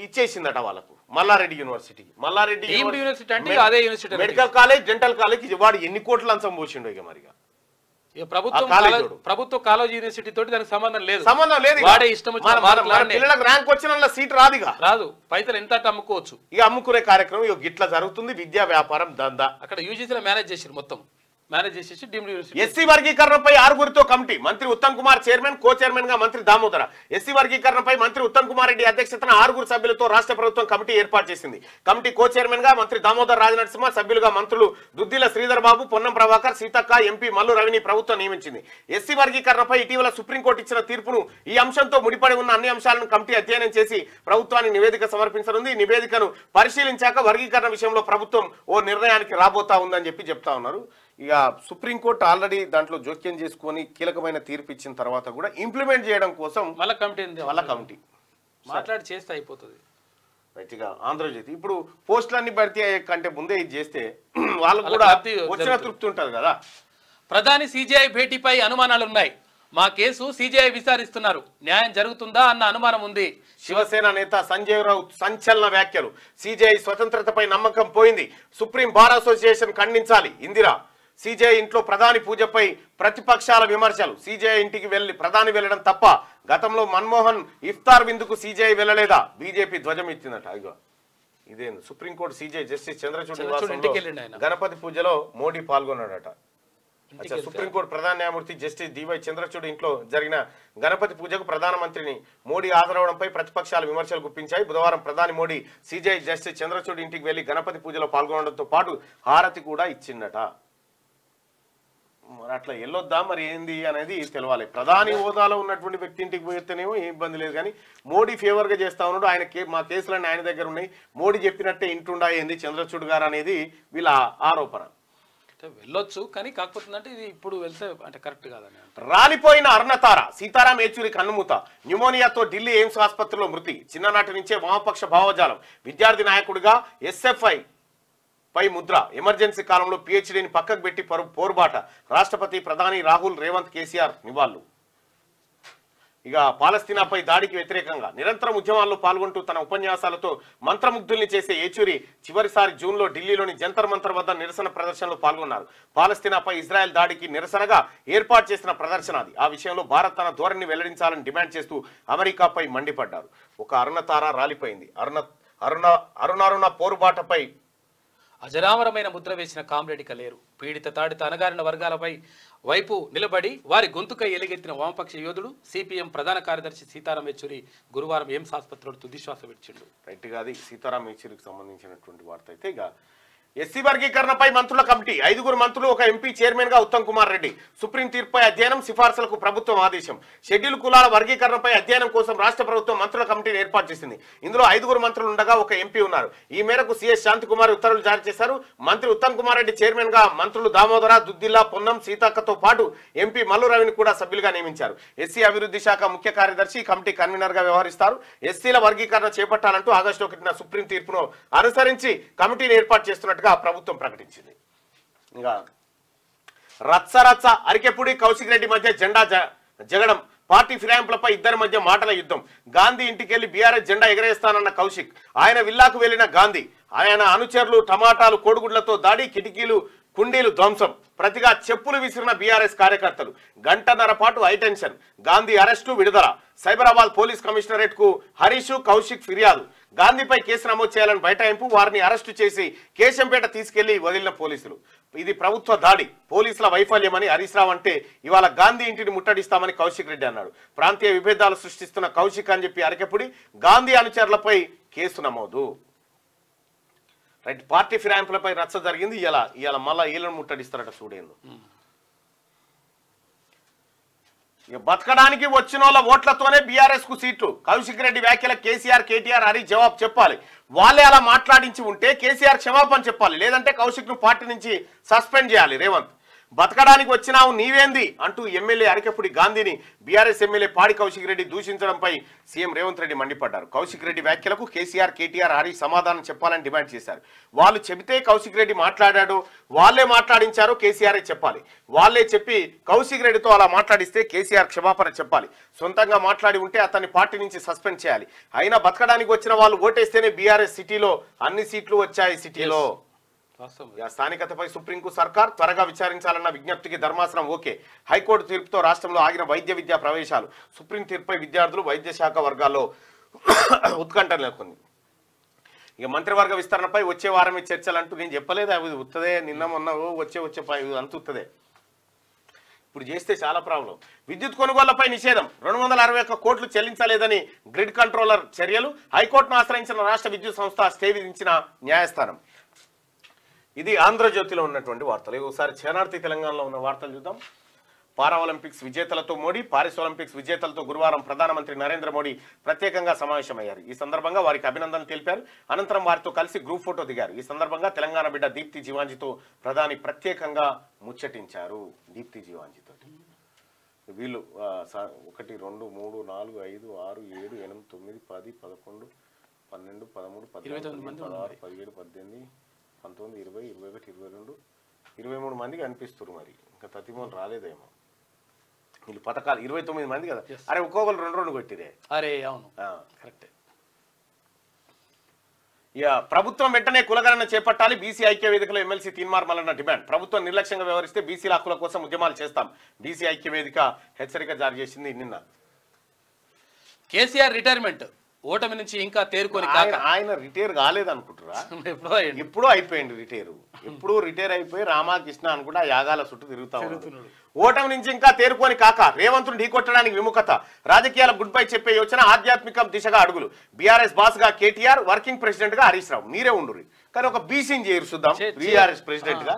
ఇచ్చేసిందట వాళ్ళకు. Malla Reddy university medical college, dental college. వాడు ఎన్ని కోట్ల లంచం పోసిండో. ఇక మరిగా ప్రభుత్వ కాలేజ్ యూనివర్సిటీ తోటి దానికి సంబంధం లేదు. పిల్లలకు ర్యాంక్ వచ్చిన సీట్ రాదు. పైసలు ఎంత అమ్ముకోవచ్చు. ఇక అమ్ముకునే కార్యక్రమం ఇట్లా జరుగుతుంది. విద్యా వ్యాపారం దందా. అక్కడ యూజీసీలో మేనేజ్ చేసి మొత్తం ఎస్సీ వర్గీకరణపై 6గురితో కమిటీ. మంత్రి ఉత్తమ్ కుమార్ చైర్మన్, కో చైర్మన్ గా మంత్రి దామోదర. ఎస్సీ వర్గీకరణపై మంత్రి ఉత్తమ్ కుమార్ రెడ్డి అధ్యక్షతన 6 సభ్యులతో రాష్ట్ర ప్రభుత్వం కమిటీ ఏర్పాటు చేసింది. కమిటీ కో చైర్మన్ గా మంత్రి దామోదర్ రాజనరసింహ, సభ్యులుగా మంత్రులు దుద్దిల శ్రీధర్ బాబు, పొన్నం ప్రభాకర్, సీతక్క, ఎంపీ మల్లు రవిని ప్రభుత్వం నియమించింది. ఎస్సీ వర్గీకరణపై ఇటీవల సుప్రీంకోర్టు ఇచ్చిన తీర్పును, ఈ అంశంతో ముడిపడి ఉన్న అన్ని అంశాలను కమిటీ అధ్యయనం చేసి ప్రభుత్వానికి నివేదిక సమర్పించనుంది. ఈ నివేదికను పరిశీలించాక వర్గీకరణ విషయంలో ప్రభుత్వం ఓ నిర్ణయానికి రాబోతా ఉందని చెప్తా ఉన్నారు. ఇక సుప్రీంకోర్టు ఆల్రెడీ దాంట్లో జోక్యం చేసుకొని కీలకమైన తీర్పు ఇచ్చిన తర్వాత కూడా ఇంప్లిమెంట్ చేయడం కోసం వాళ్ళ కమిటీ మాట్లాడి చేస్తే అయిపోతుంది. రైట్గా ఆంధ్రజ్యోతి ఇప్పుడు పోస్టులన్నీ భర్తీ అయ్యే కంటే ముందే ఇది చేస్తే వాళ్ళకు కూడా వచ్చిన తృప్తి ఉంటుంది కదా. ప్రధాని సిజేఐ భేటీపై అనుమానాలున్నాయి. మా కేసు సిజేఐ విచారిస్తున్నారు. న్యాయం జరుగుతుందా అన్న అనుమానం ఉంది. శివసేన నేత సంజయ్ రావుత్ సంచలన వ్యాఖ్యలు. సిజేఐ స్వతంత్రతపై నమ్మకం పోయింది. సుప్రీం బార్ అసోసియేషన్ ఖండించాలి. ఇందిరా సీజేఐ ఇంట్లో ప్రధాని పూజపై ప్రతిపక్షాల విమర్శలు. సీజేఐ ఇంటికి వెళ్లి ప్రధాని వెళ్లడం తప్ప గతంలో మన్మోహన్ ఇఫ్తార్ విందుకు సీజేఐ వెళ్ళలేదా? బీజేపీ ధ్వజం ఎత్తిందట. ఇగో ఇదే సుప్రీంకోర్టు సీజేఐ జస్టిస్ చంద్రచూడ్ నివాసంలో గణపతి పూజలో మోడీ పాల్గొన్నాడట. సుప్రీంకోర్టు ప్రధాన న్యాయమూర్తి జస్టిస్ డివై చంద్రచూడ్ ఇంట్లో జరిగిన గణపతి పూజకు ప్రధానమంత్రిని మోడీ హాజరవడంపై ప్రతిపక్షాలు విమర్శలు గుప్పించాయి. బుధవారం ప్రధాని మోడీ సీజేఐ జస్టిస్ చంద్రచూడ్ ఇంటికి వెళ్లి గణపతి పూజలో పాల్గొనడంతో పాటు హారతి కూడా ఇచ్చిందట. మరి అట్లా వెళ్ళొద్దా మరి ఏంది అనేది తెలవాలి. ప్రధాని హోదాలో ఉన్నటువంటి వ్యక్తి ఇంటికి పోయితేనేమో ఏం ఇబ్బంది లేదు, కానీ మోడీ ఫేవర్గా చేస్తా ఉన్నాడు. ఆయన మా కేసులన్నీ ఆయన దగ్గర ఉన్నాయి, మోడీ చెప్పినట్టే ఇంటుండా ఏంది చంద్రచూడ్ గారు అనేది వీళ్ళ ఆరోపణ. వెళ్ళొచ్చు కానీ కాకపోతుందంటే ఇది ఇప్పుడు వెళ్తే అంటే కరెక్ట్ కాదని. రాలిపోయిన అరుణతార సీతారాం ఏచూరి కన్నుమూత. న్యూమోనియాతో ఢిల్లీ ఎయిమ్స్ ఆసుపత్రిలో మృతి. చిన్ననాటి నుంచే వామపక్ష భావజాలం. విద్యార్థి నాయకుడిగా ఎస్ఎఫ్ఐ పై ముద్ర. ఎమర్జెన్సీ కాలంలో పిహెచ్డీని పక్కకు పెట్టి పోరుబాట. రాష్ట్రపతి ప్రధాని రాహుల్ రేవంత్ కేసీఆర్ నివాళులు. ఇక పాలస్తీనాపై దాడికి వ్యతిరేకంగా నిరంతరం ఉద్యమాల్లో పాల్గొంటూ తన ఉపన్యాసాలతో మంత్రముగ్ధుల్ని చేసే ఏచూరి చివరిసారి జూన్లో ఢిల్లీలోని జంతర్ మంతర్ వద్ద నిరసన ప్రదర్శనలో పాల్గొన్నారు. పాలస్తీనాపై ఇజ్రాయెల్ దాడికి నిరసనగా ఏర్పాటు చేసిన ప్రదర్శన అది. ఆ విషయంలో భారత్ తన ధోరణిని వెల్లడించాలని డిమాండ్ చేస్తూ అమెరికాపై మండిపడ్డారు. ఒక అరుణతార రాలిపోయింది. అరుణ పోరుబాటపై అజరామరమైన ముద్ర వేసిన కామ్రేడ్ ఇక లేరు. పీడిత తాడిత అణగారిన వర్గాలపై వైపు నిలబడి వారి గొంతుకై ఎలుగెత్తిన వామపక్ష యోధుడు సిపిఎం ప్రధాన కార్యదర్శి సీతారాం యేచూరి గురువారం ఎయిమ్స్ ఆసుపత్రిలో తుదిశ్వాస విడిచిండు. రైట్ గా అది సీతారాం యేచూరికి సంబంధించినటువంటి వార్త. అయితే ఇక ఎస్సీ వర్గీకరణపై మంత్రుల కమిటీ. 5 మంత్రులు, ఒక ఎంపీ చైర్మన్ గా ఉత్తమ్ కుమార్ రెడ్డి. సుప్రీం తీర్పుపై అధ్యయనం, సిఫార్సులకు ప్రభుత్వం ఆదేశం. షెడ్యూల్ కులాల వర్గీకరణపై అధ్యయనం కోసం రాష్ట్ర ప్రభుత్వం మంత్రుల కమిటీని ఏర్పాటు చేసింది. ఇందులో 5 మంత్రులు ఉండగా ఒక ఎంపీ ఉన్నారు. ఈ మేరకు సిఎస్ శాంతికుమార్ ఉత్తర్వులు జారీ చేశారు. మంత్రి ఉత్తమ్ కుమార్ రెడ్డి చైర్మన్ గా మంత్రులు దామోదర, దుద్దిల్లా, పొన్నం, సీతక్కతో పాటు ఎంపీ మల్లు రవిని కూడా సభ్యులుగా నియమించారు. ఎస్సీ అభివృద్ధి శాఖ ముఖ్య కార్యదర్శి కమిటీ కన్వీనర్ గా వ్యవహరిస్తారు. ఎస్సీల వర్గీకరణ చేపట్టాలంటూ ఆగస్టులో కట్టిన సుప్రీం తీర్పును అనుసరించి కమిటీని ఏర్పాటు చేస్తున్నట్టుగా ప్రభుత్వం ప్రకటించింది. ఇంకా రచ్చ అరికెపుడి కౌశిక్ రెడ్డి మధ్య జెండా జగడం. పార్టీ ఫిరాయింపులపై ఇద్దరి మధ్య మాటల యుద్ధం. గాంధీ ఇంటికెళ్లి బీఆర్ఎస్ జెండా ఎగరేస్తానన్న కౌశిక్, ఆయన విల్లాకు వెళ్లిన గాంధీ, ఆయన అనుచరులు టమాటాలు కోడిగుడ్లతో దాడి, కిటికీలు కుండీలు ధ్వంసం. ప్రతిగా చెప్పులు విసిరిన బీఆర్ఎస్ కార్యకర్తలు. గంటన్నర పాటు హైటెన్షన్. గాంధీ అరెస్టు, విడుదల. సైబరాబాద్ పోలీస్ కమిషనరేట్ కు హరీష్, కౌశిక్ ఫిర్యాదు. గాంధీపై కేసు నమోదు చేయాలని బైఠాయింపు. వారిని అరెస్టు చేసి కేశంపేట తీసుకెళ్లి వదిలిన పోలీసులు. ఇది ప్రభుత్వ దాడి, పోలీసుల వైఫల్యమని హరీష్ రావు అంటే, ఇవాళ గాంధీ ఇంటిని ముట్టడిస్తామని కౌశిక్ రెడ్డి అన్నాడు. ప్రాంతీయ విభేదాలు సృష్టిస్తున్న కౌశిక్ అని చెప్పి అరికెపుడి. గాంధీ అనుచరులపై కేసు నమోదు. రైట్, పార్టీ ఫిరాయింపులపై రచ్చ జరిగింది. ఇవాళ మళ్ళా ఈలను ముట్టడిస్తారట చూడేందు. ఇక బతకడానికి వచ్చిన వాళ్ళ ఓట్లతోనే బీఆర్ఎస్ కు సీట్లు. కౌశిక్ రెడ్డి వ్యాఖ్యల కేసీఆర్, కేటీఆర్, హరీష్ జవాబు చెప్పాలి. వాళ్ళే అలా మాట్లాడించి ఉంటే కేసీఆర్ క్షమాపణ చెప్పాలి, లేదంటే కౌశిక్ ను పార్టీ నుంచి సస్పెండ్ చేయాలి రేవంత్. బతకడానికి వచ్చినావు నీవేంది అంటూ ఎమ్మెల్యే అరికెపుడి గాంధీని బీఆర్ఎస్ ఎమ్మెల్యే పాడి కౌశిక్ రెడ్డి దూషించడంపై సీఎం రేవంత్ రెడ్డి మండిపడ్డారు. కౌశిక్ రెడ్డి వ్యాఖ్యలకు కేసీఆర్, కేటీఆర్, హరీష్ సమాధానం చెప్పాలని డిమాండ్ చేశారు. వాళ్ళు చెబితే కౌశిక్ రెడ్డి మాట్లాడాడు, వాళ్ళే మాట్లాడించారో కేసీఆర్ చెప్పాలి. వాళ్ళే చెప్పి కౌశిక్ రెడ్డితో అలా మాట్లాడిస్తే కేసీఆర్ క్షమాపణ చెప్పాలి. సొంతంగా మాట్లాడి ఉంటే అతన్ని పార్టీ నుంచి సస్పెండ్ చేయాలి. అయినా బతకడానికి వచ్చిన వాళ్ళు ఓటేస్తేనే బీఆర్ఎస్ సిటీలో అన్ని సీట్లు వచ్చాయి. సిటీలో స్థానికతపై సుప్రీంకు సర్కార్ త్వరగా విచారించాలన్న విజ్ఞప్తికి ధర్మాసనం ఓకే. హైకోర్టు తీర్పుతో రాష్ట్రంలో ఆగిన వైద్య విద్యా ప్రవేశాలు. సుప్రీం తీర్పుపై విద్యార్థులు, వైద్య శాఖ వర్గాల్లో ఉత్కంఠ నెలకొంది. ఇక మంత్రివర్గ విస్తరణపై వచ్చే వారమే చర్చలు అంటూ నేను చెప్పలేదు. అవి ఉత్తదే, నిన్న మొన్న వచ్చే అంత ఉత్తదే. ఇప్పుడు చేస్తే చాలా ప్రాబ్లం. విద్యుత్ కొనుగోళ్లపై నిషేధం. 261 కోట్లు చెల్లించలేదని గ్రిడ్ కంట్రోలర్ చర్యలు. హైకోర్టును ఆశ్రయించిన రాష్ట్ర విద్యుత్ సంస్థ స్టే విధించిన న్యాయస్థానం. ఇది ఆంధ్రజ్యోతిలో ఉన్నటువంటి వార్తలు. ఒకసారి శరణార్థి తెలంగాణలో ఉన్న వార్తలు చూద్దాం. పారా ఒలింపిక్స్ విజేతలతో మోడీ. పారిస్ ఒలింపిక్స్ విజేతలతో గురువారం ప్రధానమంత్రి నరేంద్ర మోడీ ప్రత్యేకంగా సమావేశమయ్యారు. ఈ సందర్భంగా వారికి అభినందనలు తెలిపారు. అనంతరం వారితో కలిసి గ్రూప్ ఫోటో దిగారు. ఈ సందర్భంగా తెలంగాణ బిడ్డ దీప్తి జీవాంజీతో ప్రధాని ప్రత్యేకంగా ముచ్చటించారు. దీప్తి జీవాంజీతో వీళ్ళు 1 2 3 4 5 6 7 8 9 10 11 12 13 14 16 17 18 19 20 21 22 23 మందికి అనిపిస్తారు. మరి ఇంకా 33 రాలేదేమో. వీళ్ళు పథకాలు 29 మంది కదా. అరే ఒక్కొక్కరు 2 కొట్టిరే. అరే అవును కరెక్టే. ఇక ప్రభుత్వం వెంటనే కులగణన చేపట్టాలి, బీసీ ఐక్య వేదికలో ఎమ్మెల్సీ తీన్మార్ మల్లన్న డిమాండ్. ప్రభుత్వం నిర్లక్ష్యంగా వ్యవహరిస్తే బీసీల హక్కుల కోసం ఉద్యమాలు చేస్తాం, బీసీ ఐక్య వేదిక హెచ్చరిక జారీ చేసింది నిన్న. కేసీఆర్ రిటైర్మెంట్ ఓటమి నుంచి ఇంకా తేరుకొని ఆయన రిటైర్ కాలేదు అనుకుంటారా? ఎప్పుడో అయిపోయింది రిటైర్. ఎప్పుడు రిటైర్ అయిపోయి రామకృష్ణ అనుకుంటా యాగాల చుట్టూ తిరుగుతా ఉన్నాడు. ఓటమి నుంచి ఇంకా తేరుకొని కాక రేవంతును ఢీకొట్టడానికి విముఖత, రాజకీయాల గుడ్ బై చెప్పే యోచన, ఆధ్యాత్మిక దిశగా అడుగులు. బీఆర్ఎస్ బాస్ గా కేటీఆర్, వర్కింగ్ ప్రెసిడెంట్ గా హరీష్ రావు. మీరే ఉండు కానీ ఒక బీసీని చేయరు చూద్దాం. బీఆర్ఎస్ ప్రెసిడెంట్ గా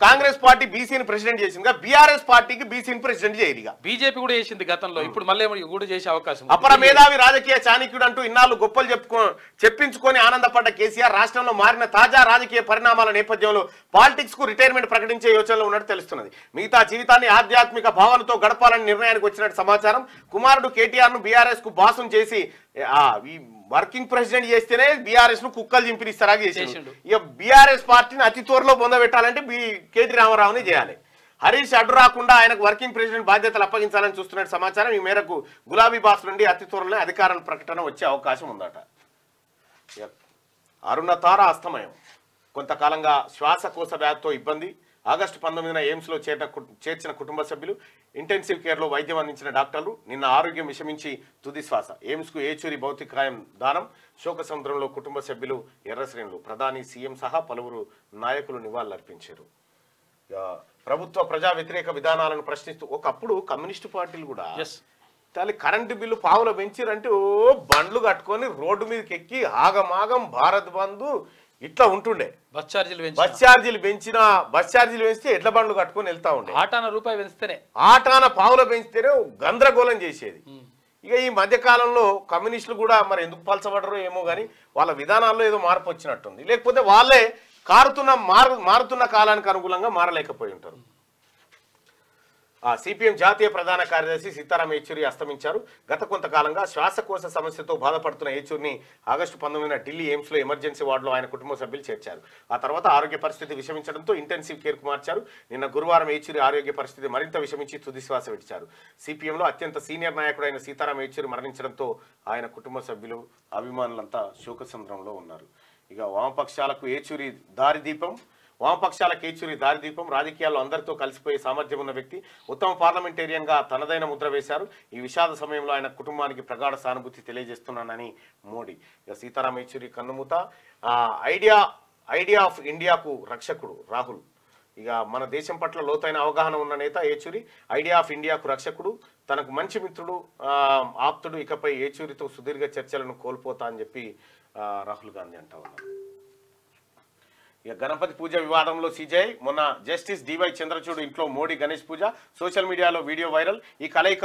కాంగ్రెస్ పార్టీ బీసీని ప్రెసిడెంట్ చేసింది, బీఆర్ఎస్ పార్టీకి బీసీని ప్రెసిడెంట్ చేయదు. బీజేపీ కూడా చేసింది గతంలో, ఇప్పుడు మళ్ళీ కూడా చేసే అవకాశం. అపర మేధావి రాజకీయ చాణక్యుడు అంటూ ఇన్నాళ్ళు గొప్పలు చెప్పించుకొని ఆనందపడ్డ కేసీఆర్ రాష్ట్రంలో మారిన తాజా రాజకీయ పరిణామాల నేపథ్యంలో పాలిటిక్స్ కు రిటైర్మెంట్ ప్రకటించే యోచనలో ఉన్నట్టు తెలుస్తున్నది. మిగతా జీవితాన్ని ఆధ్యాత్మిక భావనతో గడపాలని నిర్ణయానికి వచ్చినట్టు సమాచారం. కుమారుడు కేటీఆర్ ను బీఆర్ఎస్ కు బాసం చేసి వర్కింగ్ ప్రెసిడెంట్ చేస్తేనే బీఆర్ఎస్ ను కుక్కలు చింపినిస్తారా చేసిండు. ఇక బీఆర్ఎస్ పార్టీని అతి త్వరలో పొందబెట్టాలంటే కేటీ రామారావుని చేయాలి. హరీష్ అడ్డు రాకుండా ఆయనకు వర్కింగ్ ప్రెసిడెంట్ బాధ్యతలు అప్పగించాలని చూస్తున్నట్టు సమాచారం. ఈ మేరకు గులాబీ బాస్ నుండి అతి త్వరలో అధికార ప్రకటన వచ్చే అవకాశం ఉందట. అరుణతార అస్తమయం. కొంతకాలంగా శ్వాసకోశ వ్యాధితో ఇబ్బంది. ఆగస్టు 19న ఎయిమ్స్లో చేర్చిన కుటుంబ సభ్యులు, ఇంటెన్సివ్ కేర్లో వైద్యం అందించిన డాక్టర్లు. నిన్న ఆరోగ్యం విషమించి తుది శ్వాస. ఎయిమ్స్కు ఏచూరి భౌతికాయం దానం. శోక సముద్రంలో కుటుంబ సభ్యులు ఎర్రశ్రేణులు. ప్రధాని, సీఎం సహా పలువురు నాయకులు నివాళులర్పించారు. ప్రభుత్వ ప్రజా వ్యతిరేక విధానాలను ప్రశ్నిస్తూ ఒకప్పుడు కమ్యూనిస్టు పార్టీలు కూడా కరెంటు బిల్లు పావుల పెంచిరంటే ఓ బండ్లు కట్టుకొని రోడ్డు మీదకి ఎక్కి ఆగమాగం భారత్ బంధు ఇట్లా ఉంటుండే. బస్ ఛార్జీలు పెంచితే ఎడ్ల బండ్లు కట్టుకొని వెళ్తా ఉండే. ఆటాన పావుల పెంచితేనే గందరగోళం చేసేది. ఇక ఈ మధ్య కాలంలో కమ్యూనిస్టులు కూడా మరి ఎందుకు పలచబడరో ఏమో కానీ వాళ్ళ విధానాల్లో ఏదో మార్పు వచ్చినట్టుంది. లేకపోతే వాళ్ళే మారుతున్న కాలానికి అనుగుణంగా మారలేకపోయి ఉంటారు. సిపిఎం జాతీయ ప్రధాన కార్యదర్శి సీతారాం యేచూరి అస్తమించారు. గత కొంతకాలంగా శ్వాసకోశ సమస్యతో బాధపడుతున్న యేచూరిని ఆగస్టు 19న ఢిల్లీ ఎయిమ్స్లో ఎమర్జెన్సీ వార్డులో ఆయన కుటుంబ సభ్యులు చేర్చారు. ఆ తర్వాత ఆరోగ్య పరిస్థితి విషమించడంతో ఇంటెన్సివ్ కేర్కు మార్చారు. నిన్న గురువారం యేచూరి ఆరోగ్య పరిస్థితి మరింత విషమించి తుది శ్వాస విడిచారు. సిపిఎంలో అత్యంత సీనియర్ నాయకుడైన సీతారాం యేచూరి మరణించడంతో ఆయన కుటుంబ సభ్యులు, అభిమానులంతా శోకసముద్రంలో ఉన్నారు. ఇక వామపక్షాలకు యేచూరి దారిదీపం. రాజకీయాల్లో అందరితో కలిసిపోయే సామర్థ్యం ఉన్న వ్యక్తి. ఉత్తమ పార్లమెంటేరియన్గా తనదైన ముద్ర వేశారు. ఈ విషాద సమయంలో ఆయన కుటుంబానికి ప్రగాఢ సానుభూతి తెలియజేస్తున్నానని మోడీ. ఇక సీతారాం యేచూరి కన్నుమూత. ఐడియా ఆఫ్ ఇండియాకు రక్షకుడు రాహుల్. ఇక మన దేశం పట్ల లోతైన అవగాహన ఉన్న నేత యేచూరి. ఐడియా ఆఫ్ ఇండియాకు రక్షకుడు, తనకు మంచి మిత్రుడు, ఆప్తుడు. ఇకపై యేచూరితో సుదీర్ఘ చర్చలను కోల్పోతా అని చెప్పి రాహుల్ గాంధీ అంటా ఉన్నారు. ఇక గణపతి పూజ వివాదంలో సిజేఐ. మొన్న జస్టిస్ డివై చంద్రచూడ్ ఇంట్లో మోడీ గణేష్ పూజ. సోషల్ మీడియాలో వీడియో వైరల్. ఈ కలయిక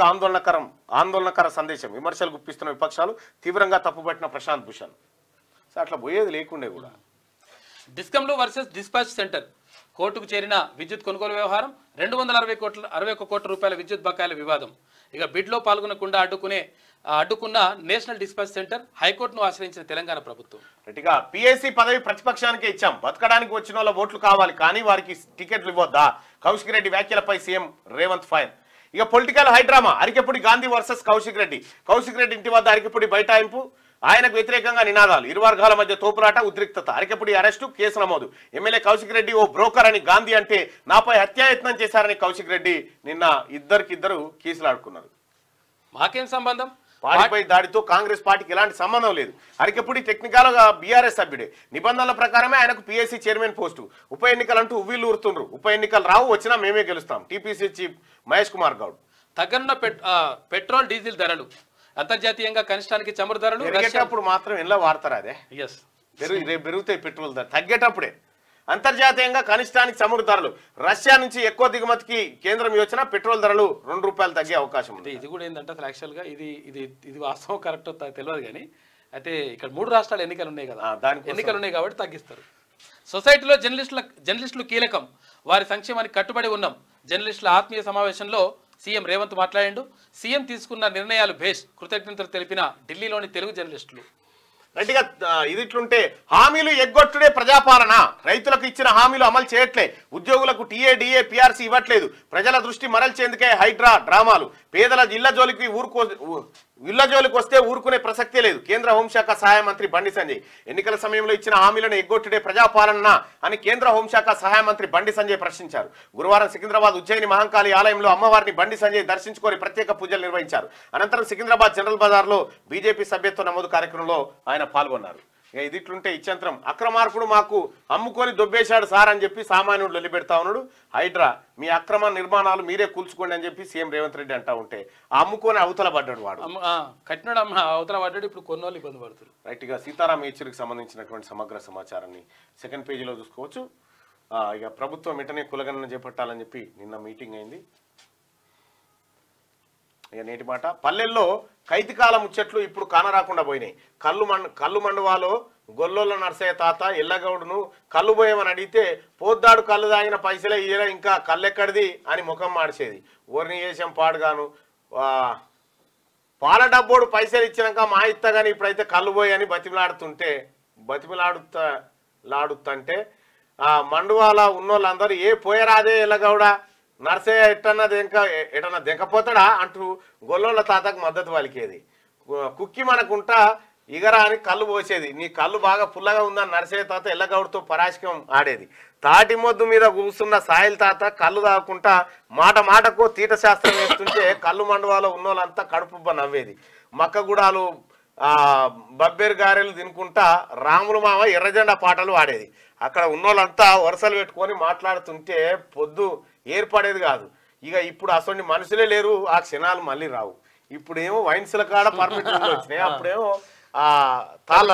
ఆందోళనకర సందేశం. విమర్శలు గుప్పిస్తున్న విపక్షాలు తీవ్రంగా తప్పుపట్టిన ప్రశాంత్ భూషణ్. సో అట్లా పోయేది లేకుండే కూడా. డిస్కంలో వర్సెస్ డిస్పాచ్ సెంటర్. కోర్టుకు చేరిన విద్యుత్ కొనుగోలు వ్యవహారం. 261 కోట్ల రూపాయల విద్యుత్ బకాయిల వివాదం. ఇక బిడ్లో పాల్గొనకుండా అడ్డుకున్న నేషనల్ డిస్పాచ్ సెంటర్. హైకోర్టును ఆశ్రయించిన తెలంగాణ ప్రభుత్వం. గట్టిగా పిఎస్సి పదవి ప్రతిపక్షానికే ఇచ్చాం, బతకడానికి వచ్చిన వాళ్ళ ఓట్లు కావాలి కానీ వారికి టికెట్లు ఇవ్వద్దా? కౌశిక్ రెడ్డి వ్యాఖ్యలపై సీఎం రేవంత్ ఫైర్. ఇక political high drama. Arekapudi Gandhi versus Kaushik Reddy ఇంటి వద్ద అరికెప్పుడు బైఠాయింపు. ఆయనకు వ్యతిరేకంగా నినాదాలు. ఇరు వర్గాల మధ్య తోపులాట, ఉద్రిక్తత. అరికెప్పుడు అరెస్టు, కేసు నమోదు. ఎమ్మెల్యే కౌశిక్ రెడ్డి ఓ బ్రోకర్ అని గాంధీ అంటే నాపై హత్యాయత్నం చేశారని కౌశిక్ రెడ్డి నిన్న ఇద్దరు కేసులాడుకున్నారు. మాకేం సంబంధం? పార్టీపై దాడితో కాంగ్రెస్ పార్టీకి ఎలాంటి సంబంధం లేదు. అరికెప్పుడు టెక్నికల్ గా బీఆర్ఎస్ సభ్యుడే. నిబంధనల ప్రకారమే ఆయనకు పిఎస్సి చైర్మన్ పోస్టు. ఉప ఎన్నికలంటూ ఉవ్విళ్ళు ఊరుతుండ్రు. ఉప ఎన్నికలు రావు, వచ్చినా మేమే గెలుస్తాం. TPCC chief Mahesh Kumar Goud. తగ్గనున్న పెట్రోల్ డీజిల్ ధరలు. అంతర్జాతీయంగా కనిష్టానికి చమురు ధరలు. పెరిగేటప్పుడు మాత్రం ఎలా వాడతారు? అదే పెరుగుతాయి పెట్రోల్ ధర. తగ్గేటప్పుడే అంతర్జాతీయంగా కనిష్టానికి చమురు ధరలు. రష్యా నుంచి ఎక్కువ దిగుమతికి కేంద్రం యోచన. పెట్రోల్ ధరలు ₹2 తగ్గే అవకాశం ఉంది. ఇది కూడా ఏంటంటే అసలు యాక్చువల్గా ఇది వాస్తవం కరెక్ట్ తెలియదు కానీ అయితే ఇక్కడ 3 రాష్ట్రాలు ఎన్నికలు ఉన్నాయి కదా, ఎన్నికలు ఉన్నాయి కాబట్టి తగ్గిస్తారు. సొసైటీలో జర్నలిస్టులు కీలకం. వారి సంక్షేమానికి కట్టుబడి ఉన్నాం. జర్నలిస్టుల ఆత్మీయ సమావేశంలో సీఎం రేవంత్ మాట్లాడిండు. సీఎం తీసుకున్న నిర్ణయాలు భేష్ కృతజ్ఞతలు తెలిపిన ఢిల్లీలోని తెలుగు జర్నలిస్టులు. గట్టిగా ఇది ఇట్లుంటే హామీలు ఎగ్గొట్టుడే ప్రజాపాలన. రైతులకు ఇచ్చిన హామీలు అమలు చేయట్లే. ఉద్యోగులకు టీఏ డిఏ పిఆర్సీ ఇవ్వట్లేదు, ప్రజల దృష్టి మరల్చేందుకే హైడ్రా డ్రామాలు, పేదల ఇళ్ల జోలికి వస్తే ఊరుకునే ప్రసక్తే లేదు. కేంద్ర హోంశాఖ సహాయ మంత్రి బండి సంజయ్ ఎన్నికల సమయంలో ఇచ్చిన హామీలను ఎగ్గొట్టుడే ప్రజాపాలన అని కేంద్ర హోంశాఖ సహాయ మంత్రి బండి సంజయ్ ప్రశ్నించారు. గురువారం సికింద్రాబాద్ ఉజ్జయిని మహంకాళి ఆలయంలో అమ్మవారిని బండి సంజయ్ దర్శించుకొని ప్రత్యేక పూజలు నిర్వహించారు. అనంతరం సికింద్రాబాద్ జనరల్ బజార్లో బీజేపీ సభ్యత్వ నమోదు కార్యక్రమంలో ఆయన పాల్గొన్నారు. ఇక ఇదిట్లుంటే ఇచ్చంత్రం అక్రమార్కుడు మాకు అమ్ముకొని దొబ్బేశాడు సార్ అని చెప్పి సామాన్యుడు లొల్లిపెడతా ఉన్నాడు. హైడ్రా మీ అక్రమ నిర్మాణాలు మీరే కూల్చుకోండి అని చెప్పి సీఎం రేవంత్ రెడ్డి అంటా ఉంటే అమ్ముకొని అవతల పడ్డాడు వాడు, కట్టినాడు అవతల పడ్డాడు. ఇప్పుడు కొన్నోళ్ళు ఇబ్బంది పడుతుంది. రైట్ గా సీతారాం యేచూరికి సంబంధించినటువంటి సమగ్ర సమాచారాన్ని సెకండ్ పేజీలో చూసుకోవచ్చు. ఇక ప్రభుత్వం వెంటనే కులగణన చేపట్టాలని చెప్పి నిన్న మీటింగ్ అయింది. ఇక నేటి మాట, పల్లెల్లో కైతికాల ముచ్చట్లు ఇప్పుడు కానరాకుండా పోయినాయి. కళ్ళు మండువాలో గొల్లోల నర్సయ్య తాత ఎల్లగౌడును కళ్ళు పోయేమని అడిగితే పోద్దాడు కళ్ళు తాగిన పైసలే ఇయ్యరా ఇంకా కళ్ళెక్కడిది అని ముఖం మార్చేది. ఓర్ని చేసాం పాడుగాను, పాల డబ్బోడు పైసలు ఇచ్చినాక మా ఇత్తగాని ఇప్పుడైతే కళ్ళు పోయని బతిమిలాడుతంటే మండువాల ఉన్నోళ్ళందరూ ఏ పోయరాదే ఎల్లగౌడా నర్సయ్య ఎటన్నా దెంకపోతాడా అంటూ గొల్లోళ్ళ తాతకు మద్దతు పలికేది. కుక్కి మనకుంటా ఇగరా అని కళ్ళు పోసేది. నీ కళ్ళు బాగా పుల్లగా ఉందని నర్సయ్య తాత ఎల్లగౌడితో పరాశకం ఆడేది. తాటి మొద్దు మీద కూస్తున్న సాయిల్ తాత కళ్ళు తాగకుండా మాట మాటకు తీట శాస్త్రం వేస్తుంటే కళ్ళు మండువాలో ఉన్నోళ్ళంతా కడుపుబ్బ నవ్వేది. మక్కగూడాలు బబ్బేరు గారెలు తినుకుంటా రాములు మామ ఎర్రజెండా పాటలు ఆడేది. అక్కడ ఉన్నోళ్ళంతా వరుసలు పెట్టుకొని మాట్లాడుతుంటే పొద్దు ఏర్పడేది కాదు. ఇక ఇప్పుడు అసలు మనుషులే లేరు, ఆ క్షణాలు మళ్ళీ రావు. ఇప్పుడేమో వైన్స్ల కాడ పర్మిట్ వచ్చినాయి, అప్పుడేమో తాళ్ళ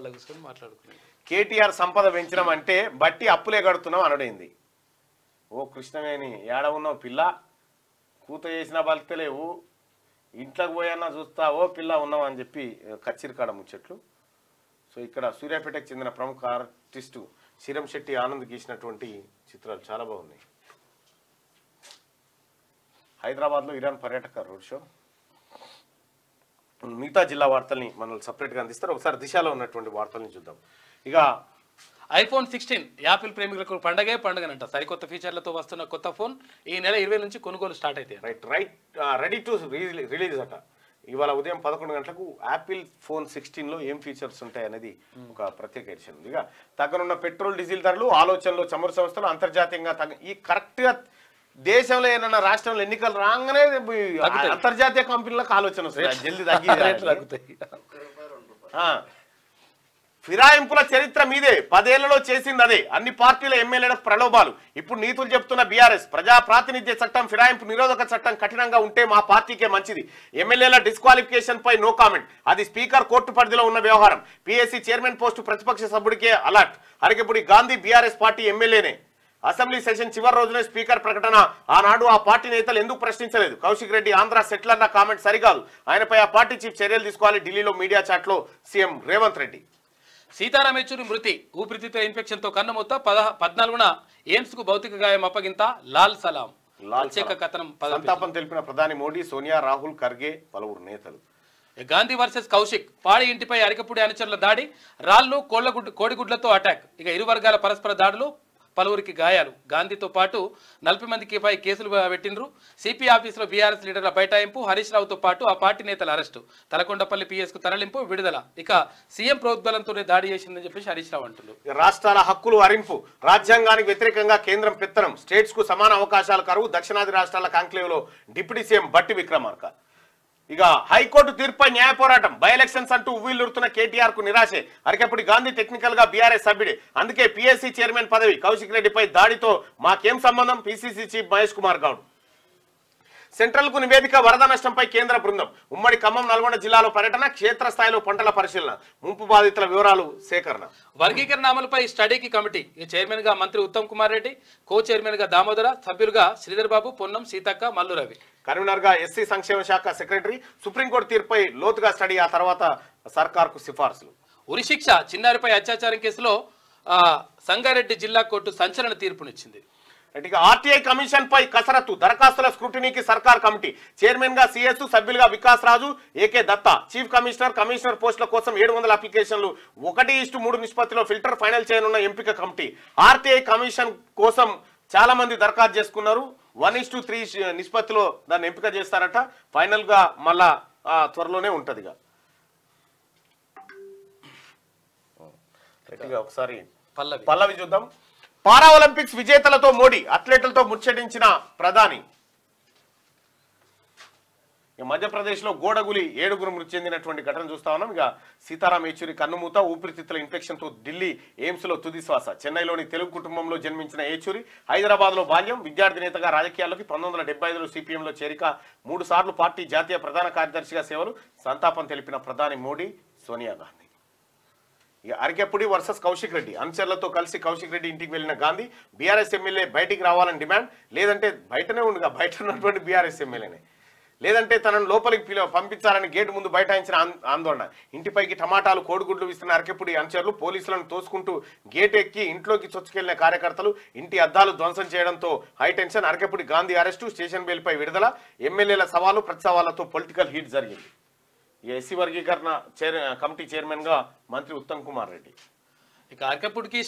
కూర్చొని మాట్లాడుకున్నాం. కేటీఆర్ సంపద పెంచడం అంటే బట్టి అప్పులే కడుతున్నాం అనడైంది. ఓ కృష్ణవేణి ఏడ ఉన్నావు పిల్ల, కూత చేసినా బలితలేవు, ఇంట్లోకి పోయన్నా చూస్తావో పిల్ల ఉన్నావు అని చెప్పి కచ్చిరికాడ ముచ్చట్లు. సో ఇక్కడ సూర్యాపేటకు చెందిన ప్రముఖ ఆర్టిస్టు శిరం శెట్టి ఆనంద్ గీసినటువంటి చిత్రాలు చాలా బాగున్నాయి. హైదరాబాద్లో ఇరాన్ పర్యాటక రోడ్ షో. మిగతా జిల్లా వార్తల్ని మనల్ని సపరేట్గా అందిస్తారు. ఒకసారి దిశలో ఉన్నటువంటి వార్తల్ని చూద్దాం. ఇక ఐఫోన్ 16 యాపిల్ ప్రేమికులకు పండగనంట. సరికొత్త ఫీచర్లతో వస్తున్న కొత్త ఫోన్ ఈ నెల 20 నుంచి కొనుగోలు స్టార్ట్ అయితే రెడీ టు రిలీజ్ అట. ఇవాళ ఉదయం 11 గంటలకు యాపిల్ ఫోన్ 16లో ఏం ఫీచర్స్ ఉంటాయి అనేది ఒక ప్రత్యేక ఎడిషన్ ఉంది. ఇక తగ్గనున్న పెట్రోల్ డీజిల్ ధరలు, ఆలోచనలో చమురు సంస్థలు అంతర్జాతీయంగా ఈ కరెక్ట్గా దేశంలో ఏదైనా రాష్ట్రంలో ఎన్నికలు రాగానే అంతర్జాతీయ కంపెనీలకు ఆలోచన వస్తుంది, జల్దీ తగ్గుతాయి. ఫిరాయింపుల చరిత్ర మీదే, 10 ఏళ్లలో చేసింది అదే. అన్ని పార్టీల ఎమ్మెల్యేలకు ప్రలోభాలు. ఇప్పుడు నీతులు చెప్తున్న బీఆర్ఎస్. ప్రజా ప్రాతినిధ్య చట్టం, ఫిరాయింపు నిరోధక చట్టం కఠినంగా ఉంటే మా పార్టీకే మంచిది. ఎమ్మెల్యేల డిస్క్వాలిఫికేషన్ పై నో కామెంట్. అది స్పీకర్ కోర్టు పరిధిలో ఉన్న వ్యవహారం. పీఎస్సీ చైర్మన్ పోస్టు ప్రతిపక్ష సభ్యుడికే alert. Arekapudi Gandhi BRS party ఎమ్మెల్యేనే. అసెంబ్లీ సెషన్ చివరి రోజునే స్పీకర్ ప్రకటన. ఆనాడు ఆ పార్టీ నేతలు ఎందుకు ప్రశ్నించలేదు? కౌశిక్ రెడ్డి ఆంధ్ర సెటిల్ అన్న కామెంట్ సరికాదు. ఆయనపై ఆ పార్టీ చీఫ్ చర్యలు తీసుకోవాలి. ఢిల్లీలో మీడియా చాట్లో సీఎం రేవంత్ రెడ్డి. సీతారాం యేచూరి మృతి, ఊపిరితిత్తుల ఇన్ఫెక్షన్తో కన్నుమూత. 14న ఎయిమ్స్కు భౌతిక గాయం అప్పగింత. లాల్ సలాం కథనం. సంతాపం తెలిపిన ప్రధాని మోడీ, సోనియా, రాహుల్, ఖర్గే పలువురు నేతలు. గాంధీ వర్సెస్ కౌశిక్. పాడి ఇంటిపై అరికపూడి అనుచరుల దాడి, రాళ్లు కోడిగుడ్లతో అటాక్. ఇక ఇరు వర్గాల పరస్పర దాడులు, పలువురికి గాయాలు. గాంధీతో పాటు 40 మందికి పై కేసులు పెట్టిండ్రు. సిపి ఆఫీసులో బీఆర్ఎస్ లీడర్ల బైఠాయింపు, హరీష్ రావుతో పాటు ఆ పార్టీ నేతల అరెస్టు. తలకొండపల్లి పిఎస్ కు తరలింపు, విడుదల. ఇక సీఎం ప్రోద్బలంతోనే దాడి చేసిందని చెప్పేసి హరీష్ రావు అంటున్నారు. రాష్ట్రాల హక్కులు హరింపు, రాజ్యాంగానికి వ్యతిరేకంగా కేంద్రం పెత్తనం, స్టేట్స్ కు సమాన అవకాశాల కరువు. దక్షిణాది రాష్ట్రాల కాంక్లేవ్లో డిప్యూటీ సీఎం బట్టి విక్రమార్క. ఇక హైకోర్టు తీర్పుపై న్యాయ పోరాటం, బై ఎలక్షన్స్ అంటూ ఉవ్విల్లురుతున్న కేటీఆర్ కు నిరాశే. అరికప్పుడు గాంధీ టెక్నికల్ గా బీఆర్ఎస్ సభ్యుడే, అందుకే పీఎస్సీ చైర్మన్ పదవి. కౌశిక్ రెడ్డిపై దాడితో మాకేం సంబంధం? PCC chief Mahesh Kumar Goud. Central కు నివేదిక, వరద నష్టంపై కేంద్ర బృందం. ఉమ్మడి ఖమ్మం, నల్గొండ జిల్లాలో పర్యటన, క్షేత్రస్థాయిలో పంటల పరిశీలన, ముంపు బాధితుల వివరాలు సేకరణ. వర్గీకరణ అమలుపై స్టడీకి కమిటీ. చైర్మన్ గా మంత్రి ఉత్తమ్ కుమార్ రెడ్డి, కో చైర్మన్ గా దామోదర, సభ్యులుగా శ్రీధర్ బాబు, పొన్నం, సీతక్క, మల్లు రవి. కన్వీనర్ గా ఎస్సీ సంక్షేమ శాఖ సెక్రటరీ. సుప్రీంకోర్టు తీర్పుపై లోతుగా స్టడీ, ఆ తర్వాత సర్కార్కు సిఫార్సులు. ఉరిశిక్ష, చిన్నారిపై అత్యాచారం కేసులో సంగారెడ్డి జిల్లా కోర్టు సంచలన తీర్పునిచ్చింది. ఇక ఆర్టీఐ కమిషన్ పై కసరత్తు, దరఖాస్తుల స్క్రూటినీకి సర్కార్ కమిటీ, చైర్మన్ గా సిఎస్, సభ్యులుగా వికాస్ రాజు, ఏకే దత్తా, చీఫ్ కమిషనర్ పోస్టుల కోసం 700 అప్లికేషన్లు 1:3 నిష్పత్తిలో ఫిల్టర్, ఫైనల్ చేయనున్న ఎంపిక కమిటీ. ఆర్టీఐ కమిషన్ కోసం చాలా మంది దరఖాస్తు చేసుకున్నారు, 1:3 నిష్పత్తిలో దాన్ని ఎంపిక చేస్తారట. ఫైనల్ గా మళ్ళా త్వరలోనే ఉంటది. ఒకసారి పల్లవి చూద్దాం. పారా ఒలింపిక్స్ విజేతలతో మోడీ, అథ్లెట్లతో ముచ్చటించిన ప్రధాని. మధ్యప్రదేశ్ లో గోడగులి 7 మృతి చెందినటువంటి ఘటన చూస్తా ఉన్నాం. ఇక సీతారాం యేచూరి కన్నుమూత, ఊపిరితిత్తుల ఇన్ఫెక్షన్ తో ఢిల్లీ ఎయిమ్స్ లో తుది శ్వాస. చెన్నైలోని తెలుగు కుటుంబంలో జన్మించిన యేచూరి హైదరాబాద్ లో బాల్యం, విద్యార్థి నేతగా రాజకీయాల్లోకి 1975లో సిపిఎంలో చేరిక, 3 సార్లు పార్టీ జాతీయ ప్రధాన కార్యదర్శిగా సేవలు. సంతాపం తెలిపిన ప్రధాని మోడీ, సోనియా గాంధీ. ఇక అరకెప్పుడు వర్సెస్ కౌశిక్ రెడ్డి, అనుచరులతో కలిసి కౌశిక్ రెడ్డి ఇంటికి వెళ్లిన గాంధీ, బీఆర్ఎస్ ఎమ్మెల్యే బయటికి రావాలని డిమాండ్, లేదంటే బయటనే ఉండగా బయట ఉన్నటువంటి బీఆర్ఎస్ ఎమ్మెల్యేనే, లేదంటే తనను లోపలికి పంపించాలని గేటు ముందు బైఠాయించిన ఆందోళన. ఇంటిపైకి టమాటాలు, కోడిగుడ్లు విస్తున్న అరకెప్పుడు అనుచరులు, పోలీసులను తోసుకుంటూ గేట్ ఎక్కి ఇంట్లోకి చొచ్చుకెళ్లిన కార్యకర్తలు, ఇంటి అద్దాలు ధ్వంసం చేయడంతో హైటెన్షన్. అరకెప్పుడు గాంధీ అరెస్టు, స్టేషన్ బెయిల్పై విడుదల, ఎమ్మెల్యేల సవాలు ప్రతి సవాళ్లతో పొలిటికల్ హీట్ జరిగింది. ఎస్సీ వర్గీకరణ కమిటీ చైర్మన్ గా మంత్రి ఉత్తమ్ కుమార్ రెడ్డి. ఇక అరకపుడికి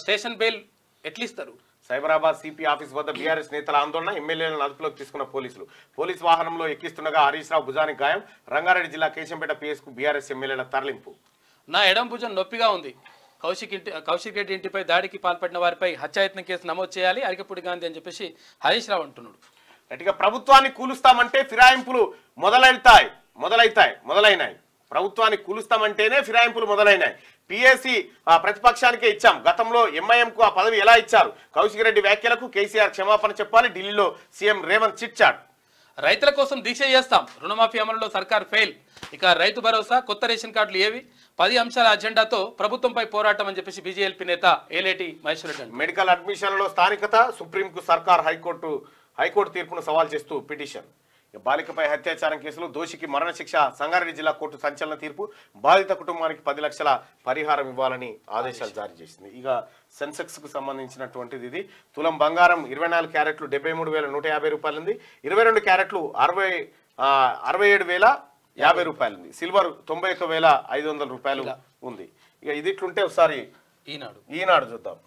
స్టేషన్ బెయిల్ ఎట్లా ఇస్తారు? సైబరాబాద్ సిపి ఆఫీస్ వద్ద బీఆర్ఎస్ నేతల ఆందోళన, ఎమ్మెల్యేలను అదుపులోకి తీసుకున్న పోలీసులు. పోలీసు వాహనంలో ఎక్కిస్తుండగా హరీష్ రావు భుజానికి గాయం. రంగారెడ్డి జిల్లా కేశంపేట పిఎస్ కు బీఆర్ఎస్ ఎమ్మెల్యేల తరలింపు. నా ఎడం భుజం నొప్పిగా ఉంది, కౌశిక్ రెడ్డి ఇంటిపై దాడికి పాల్పడిన వారిపై హత్యాయత్నం కేసు నమోదు చేయాలి అరకపుడి గాంధీ అని చెప్పేసి హరీష్ రావు అంటున్నాడు. గట్టిగా ప్రభుత్వాన్ని కూలుస్తామంటే ఫిరాయింపులు మొదలైనాయి. ప్రభుత్వాన్ని కూలుస్తామంటేనే ఫిరాయింపులు మొదలైనాయి. పిఎస్సి ప్రతిపక్షానికే ఇచ్చాం, గతంలో ఎంఐఎంకు ఆ పదవి ఎలా ఇచ్చారు? కౌశిక్ రెడ్డి వ్యాఖ్యలకు కేసీఆర్ క్షమాపణ చెప్పాలి, ఢిల్లీలో సీఎం రేవంత్ చిట్చాట్. రైతుల కోసం దీక్ష చేస్తాం, రుణమాఫీ అమలులో సర్కార్ ఫెయిల్. ఇక రైతు భరోసా, కొత్త రేషన్ కార్డులు ఏవి? 10 అంశాల అజెండాతో ప్రభుత్వంపై పోరాటం అని చెప్పేసి బీజేపీ నేత ఏలేటి మహేశ్వర్ రెడ్డి. మెడికల్ అడ్మిషన్లలో స్థానికత, సుప్రీంకు సర్కార్ హైకోర్టు తీర్పును సవాల్ చేస్తూ పిటిషన్. బాలికపై అత్యాచారం కేసులో దోషికి మరణశిక్ష, సంగారెడ్డి జిల్లా కోర్టు సంచలన తీర్పు. బాధిత కుటుంబానికి 10 లక్షల పరిహారం ఇవ్వాలని ఆదేశాలు జారీ చేసింది. ఇక సెన్సెక్స్ కు సంబంధించినటువంటిది ఇది. తులం బంగారం 24 క్యారెట్లు 73,150 రూపాయలు ఉంది. 22 క్యారెట్లు 67,050 రూపాయలు ఉంది. సిల్వర్ 91,500 రూపాయలు ఉంది. ఇక ఇది ఇట్లుంటే ఒకసారి ఈనాడు చూద్దాం.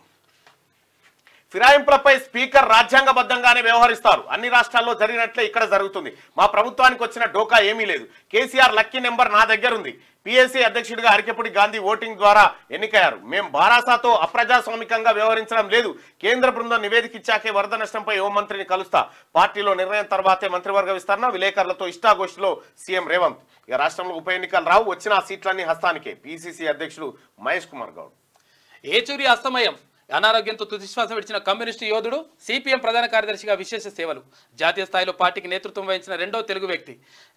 ఫిరాయింపులపై స్పీకర్ రాజ్యాంగబద్ధంగానే వ్యవహరిస్తారు, అన్ని రాష్ట్రాల్లో జరిగినట్లే ఇక్కడ జరుగుతుంది, మా ప్రభుత్వానికి వచ్చిన డోకా ఏమీ లేదు, కేసీఆర్ లక్కీ నెంబర్ నా దగ్గర ఉంది. పిఎస్సీ అధ్యక్షుడిగా అరకెపుడి గాంధీ ఓటింగ్ ద్వారా ఎన్నికయ్యారు. మేం బారాసాతో అప్రజాస్వామికంగా వ్యవహరించడం లేదు. కేంద్ర బృందం నివేదిక ఇచ్చాకే వరద నష్టంపై హోంమంత్రిని కలుస్తా, పార్టీలో నిర్ణయం తర్వాతే మంత్రివర్గ విస్తరణ. విలేకరులతో ఇష్టాగోష్ఠిలో సీఎం రేవంత్. ఇక రాష్ట్రంలో ఉప ఎన్నికలు రావు, వచ్చిన సీట్లన్నీ హస్తానికే. పిసిసి అధ్యక్షుడు మహేష్ కుమార్ గౌడ్. ఏచూరి అస్తమయం, అనారోగ్యంతో తుదిశ్వాస విడిచిన కమ్యూనిస్టు యోధుడు, సిపిఎం ప్రధాన కార్యదర్శిగా విశేష సేవలు. జాతీయ స్థాయిలో పార్టీకి నేతృత్వం వహించిన 2వ తెలుగు వ్యక్తి.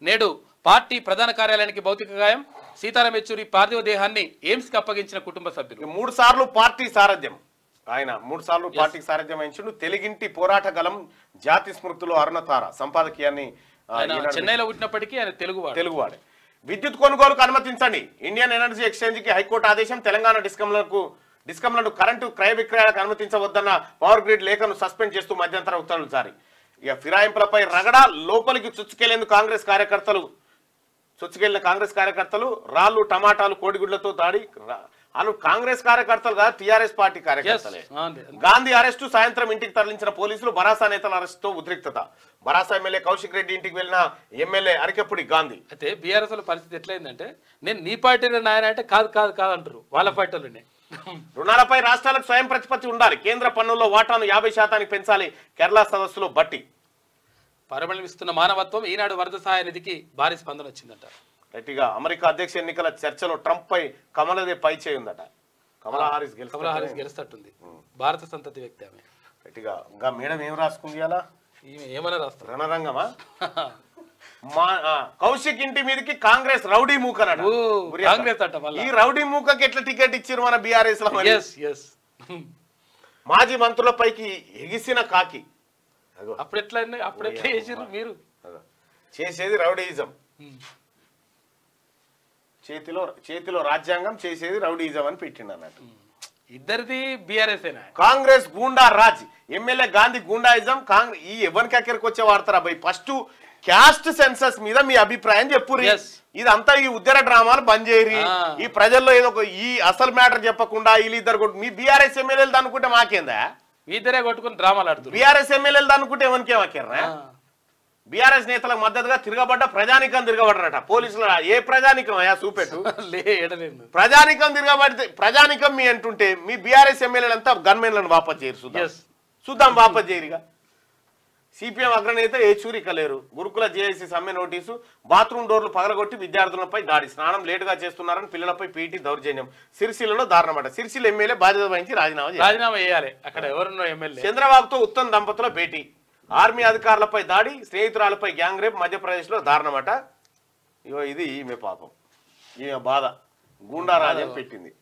నేడు పార్టీ ప్రధాన కార్యాలయానికి భౌతిక గాయం. సీతారాం యేచూరి పార్థివ దేహాన్ని ఎయిమ్స్ కి అప్పగించిన కుటుంబ సభ్యులు. 3 సార్లు పార్టీ సారథ్యం, ఆయన 3 సార్లు పార్టీకి సారథ్యం వహించుడు. తెలుగింటి పోరాట గలం, జాతి స్మృతిలో అరుణతార. సంపాదకీయాన్ని చెన్నైలో పుట్టినప్పటికీ ఆయన తెలుగువాడే. విద్యుత్ కొనుగోలుకు అనుమతించండి, ఇండియన్ ఎనర్జీ ఎక్స్చేంజ్ కి హైకోర్టు ఆదేశం. తెలంగాణ డిస్కంలను కరెంటు క్రయ విక్రయాలకు అనుమతించవద్దన్న పవర్ గ్రిడ్ లేఖను సస్పెండ్ చేస్తూ మధ్యంతర ఉత్తర్వులు జారీ. ఇక ఫిరాయింపులపై రగడ, లోపలికి చొచ్చుకెళ్లేందుకు చొచ్చుకెళ్లిన కాంగ్రెస్ కార్యకర్తలు, రాళ్లు, టమాటాలు, కోడిగుడ్లతో దాడి. వాళ్ళు కాంగ్రెస్ కార్యకర్తలు కాదు, టీఆర్ఎస్ పార్టీ కార్యకర్తలే. గాంధీ అరెస్టు, సాయంత్రం ఇంటికి తరలించిన పోలీసులు. బరాసా నేతల అరెస్టుతో ఉద్రిక్తత. బరాసా ఎమ్మెల్యే కౌశిక్ రెడ్డి ఇంటికి వెళ్లిన ఎమ్మెల్యే అరకెపుడి గాంధీ. అయితే బీఆర్ఎస్ పరిస్థితి ఎట్లయిందంటే, నేను నీ పార్టీలో నాయన అంటే కాదు అంటారు, వాళ్ళ పార్టీలోనే. రుణాలపై రాష్ట్రాలకు స్వయం ప్రతిపత్తి ఉండాలి, కేంద్ర పన్నుల్లో వాటాను 50% పెంచాలి. కేరళ సదస్సులో బట్టి. పరిమళిస్తున్న మానవత్వం, ఈనాడు వరద సహాయ నిధికి భారీ స్పందన వచ్చిందట. గట్టిగా అమెరికా అధ్యక్ష ఎన్నికల చర్చలో ట్రంప్ పై కమలదే పై చేయుందట. కమలా హారిస్ గెలుస్తట్టుంది, భారత సంతతి వ్యక్తి ఆమె. గట్టిగా ఇంకా మేడం ఏం రాసుకుంది అలా, ఏమైనా రాస్తారు. రణరంగమా. కౌశిక్ ఇంటి మీదకి కాంగ్రెస్ రౌడీ మూకనట. ఈ రౌడీ మూకకి ఎట్లా టికెట్ ఇచ్చారు మన బీఆర్ఎస్ లో? మాజీ మంత్రులపైకి ఎగిసిన కాకి. అప్పుడెట్లా చేసారు మీరు? చేసేది రౌడీయిజం, చేతిలో రాజ్యాంగం, చేసేది రౌడీయిజం అని పెట్టిండు అన్నట్టు. ఇద్దరిది బీఆర్ఎస్ కాంగ్రెస్ గూండా రాజ్, ఎమ్మెల్యే గాంధీ గూండాయిజం. ఈ ఎవరికి అక్కడికి వచ్చే వాడతారా భయ్? ఫస్ట్ క్యాస్ట్ సెన్సస్ మీద మీ అభిప్రాయం చెప్పుర్రి. ఇదంతా ఈ ఉద్దర డ్రామాలు బంద్ చేయరి. ఈ ప్రజల్లో ఏదో ఈ అసలు మ్యాటర్ చెప్పకుండా వీళ్ళిద్దరు మీ బీఆర్ఎస్ ఎమ్మెల్యేలు అనుకుంటే మాకేందా? ఇద్దరే కొట్టుకుని డ్రామాలు ఆడుతుంది. బీఆర్ఎస్ ఎమ్మెల్యేలు అనుకుంటే ఎవరికేమాకేరా? బీఆర్ఎస్ నేతలకు మద్దతుగా తిరగబడ్డ ప్రజానికం తిరగబడ్డరట పోలీసులు. ఏ ప్రజానికం అయ్యా చూపెట్టు. ప్రజానికం తిరగబడితే ప్రజానికం మీ అంటుంటే మీ బీఆర్ఎస్ ఎమ్మెల్యేలు అంతా గన్మెన్లను వాపస్ చేయరు. చూద్దాం వాపస్ చేయరిగా. సిపిఎం అగ్రనేత ఏచూరి కలేరు, గురుకుల జేఏసీ సమ్మె నోటీసు, బాత్రూమ్ డోర్లు పగలగొట్టి విద్యార్థులపై దాడి, స్నానం లేటుగా చేస్తున్నారని పిల్లలపై పీటీ దౌర్జన్యం, సిరిసిల్లలో దారుణమట. సిరిసిల్ల ఎమ్మెల్యే బాధ్యత వహించి రాజీనామా చేయాలి. అక్కడ ఎవరున్న ఎమ్మెల్యే చంద్రబాబుతో ఉత్తమ్ దంపతుల భేటీ, ఆర్మీ అధికారులపై దాడి, స్నేహితురాలపై గ్యాంగ్ రేప్, మధ్యప్రదేశ్ లో దారుణమట. ఇగో ఇది ఈమె పాపం, ఈమె బాధ గూండారాజం పెట్టింది.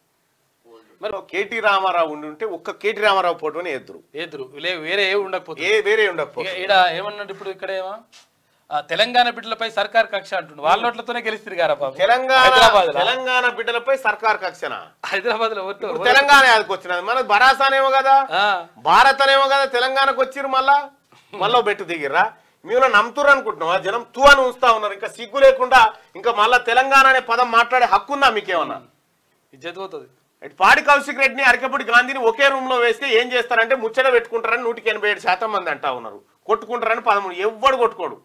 మరి కేటీ రామారావు ఉంటే ఒక్క కేటీ రామారావు ఫోటోని ఎదురు వేరే ఉండకపోతే వేరే ఏమన్నాడు ఇప్పుడు ఇక్కడ ఏమో తెలంగాణ బిడ్డలపై సర్కార్ కక్ష అంటుండు. వాళ్ళ నోట్లతోనే గెలిస్తారు కదా పాపం. తెలంగాణ బిడ్డలపై సర్కార్ కక్షనా? హైదరాబాద్ లో తెలంగాణ వచ్చినది మన భరాసానేమో కదా, భారత్ అనేమో కదా, తెలంగాణకు వచ్చిర్రు మళ్ళా బెట్టు దిగిర్రా. మేము నమ్ముతుర్రు అనుకుంటున్నాం. జనం తూ అని ఉంచుతా ఉన్నారు. ఇంకా సిగ్గు లేకుండా ఇంకా మళ్ళా తెలంగాణ అనే పదం మాట్లాడే హక్కుందా మీకేమన్నా? ఇజ్జత్ పోతుంది. పాడి కౌశిక్ రెడ్డిని, అరకపూడి గాంధీని ఒకే రూమ్ లో వేస్తే ఏం చేస్తారంటే ముచ్చట పెట్టుకుంటారని 187% మంది అంటా ఉన్నారు. కొట్టుకుంటారని 13. ఎవ్వడు కొట్టుకోడు.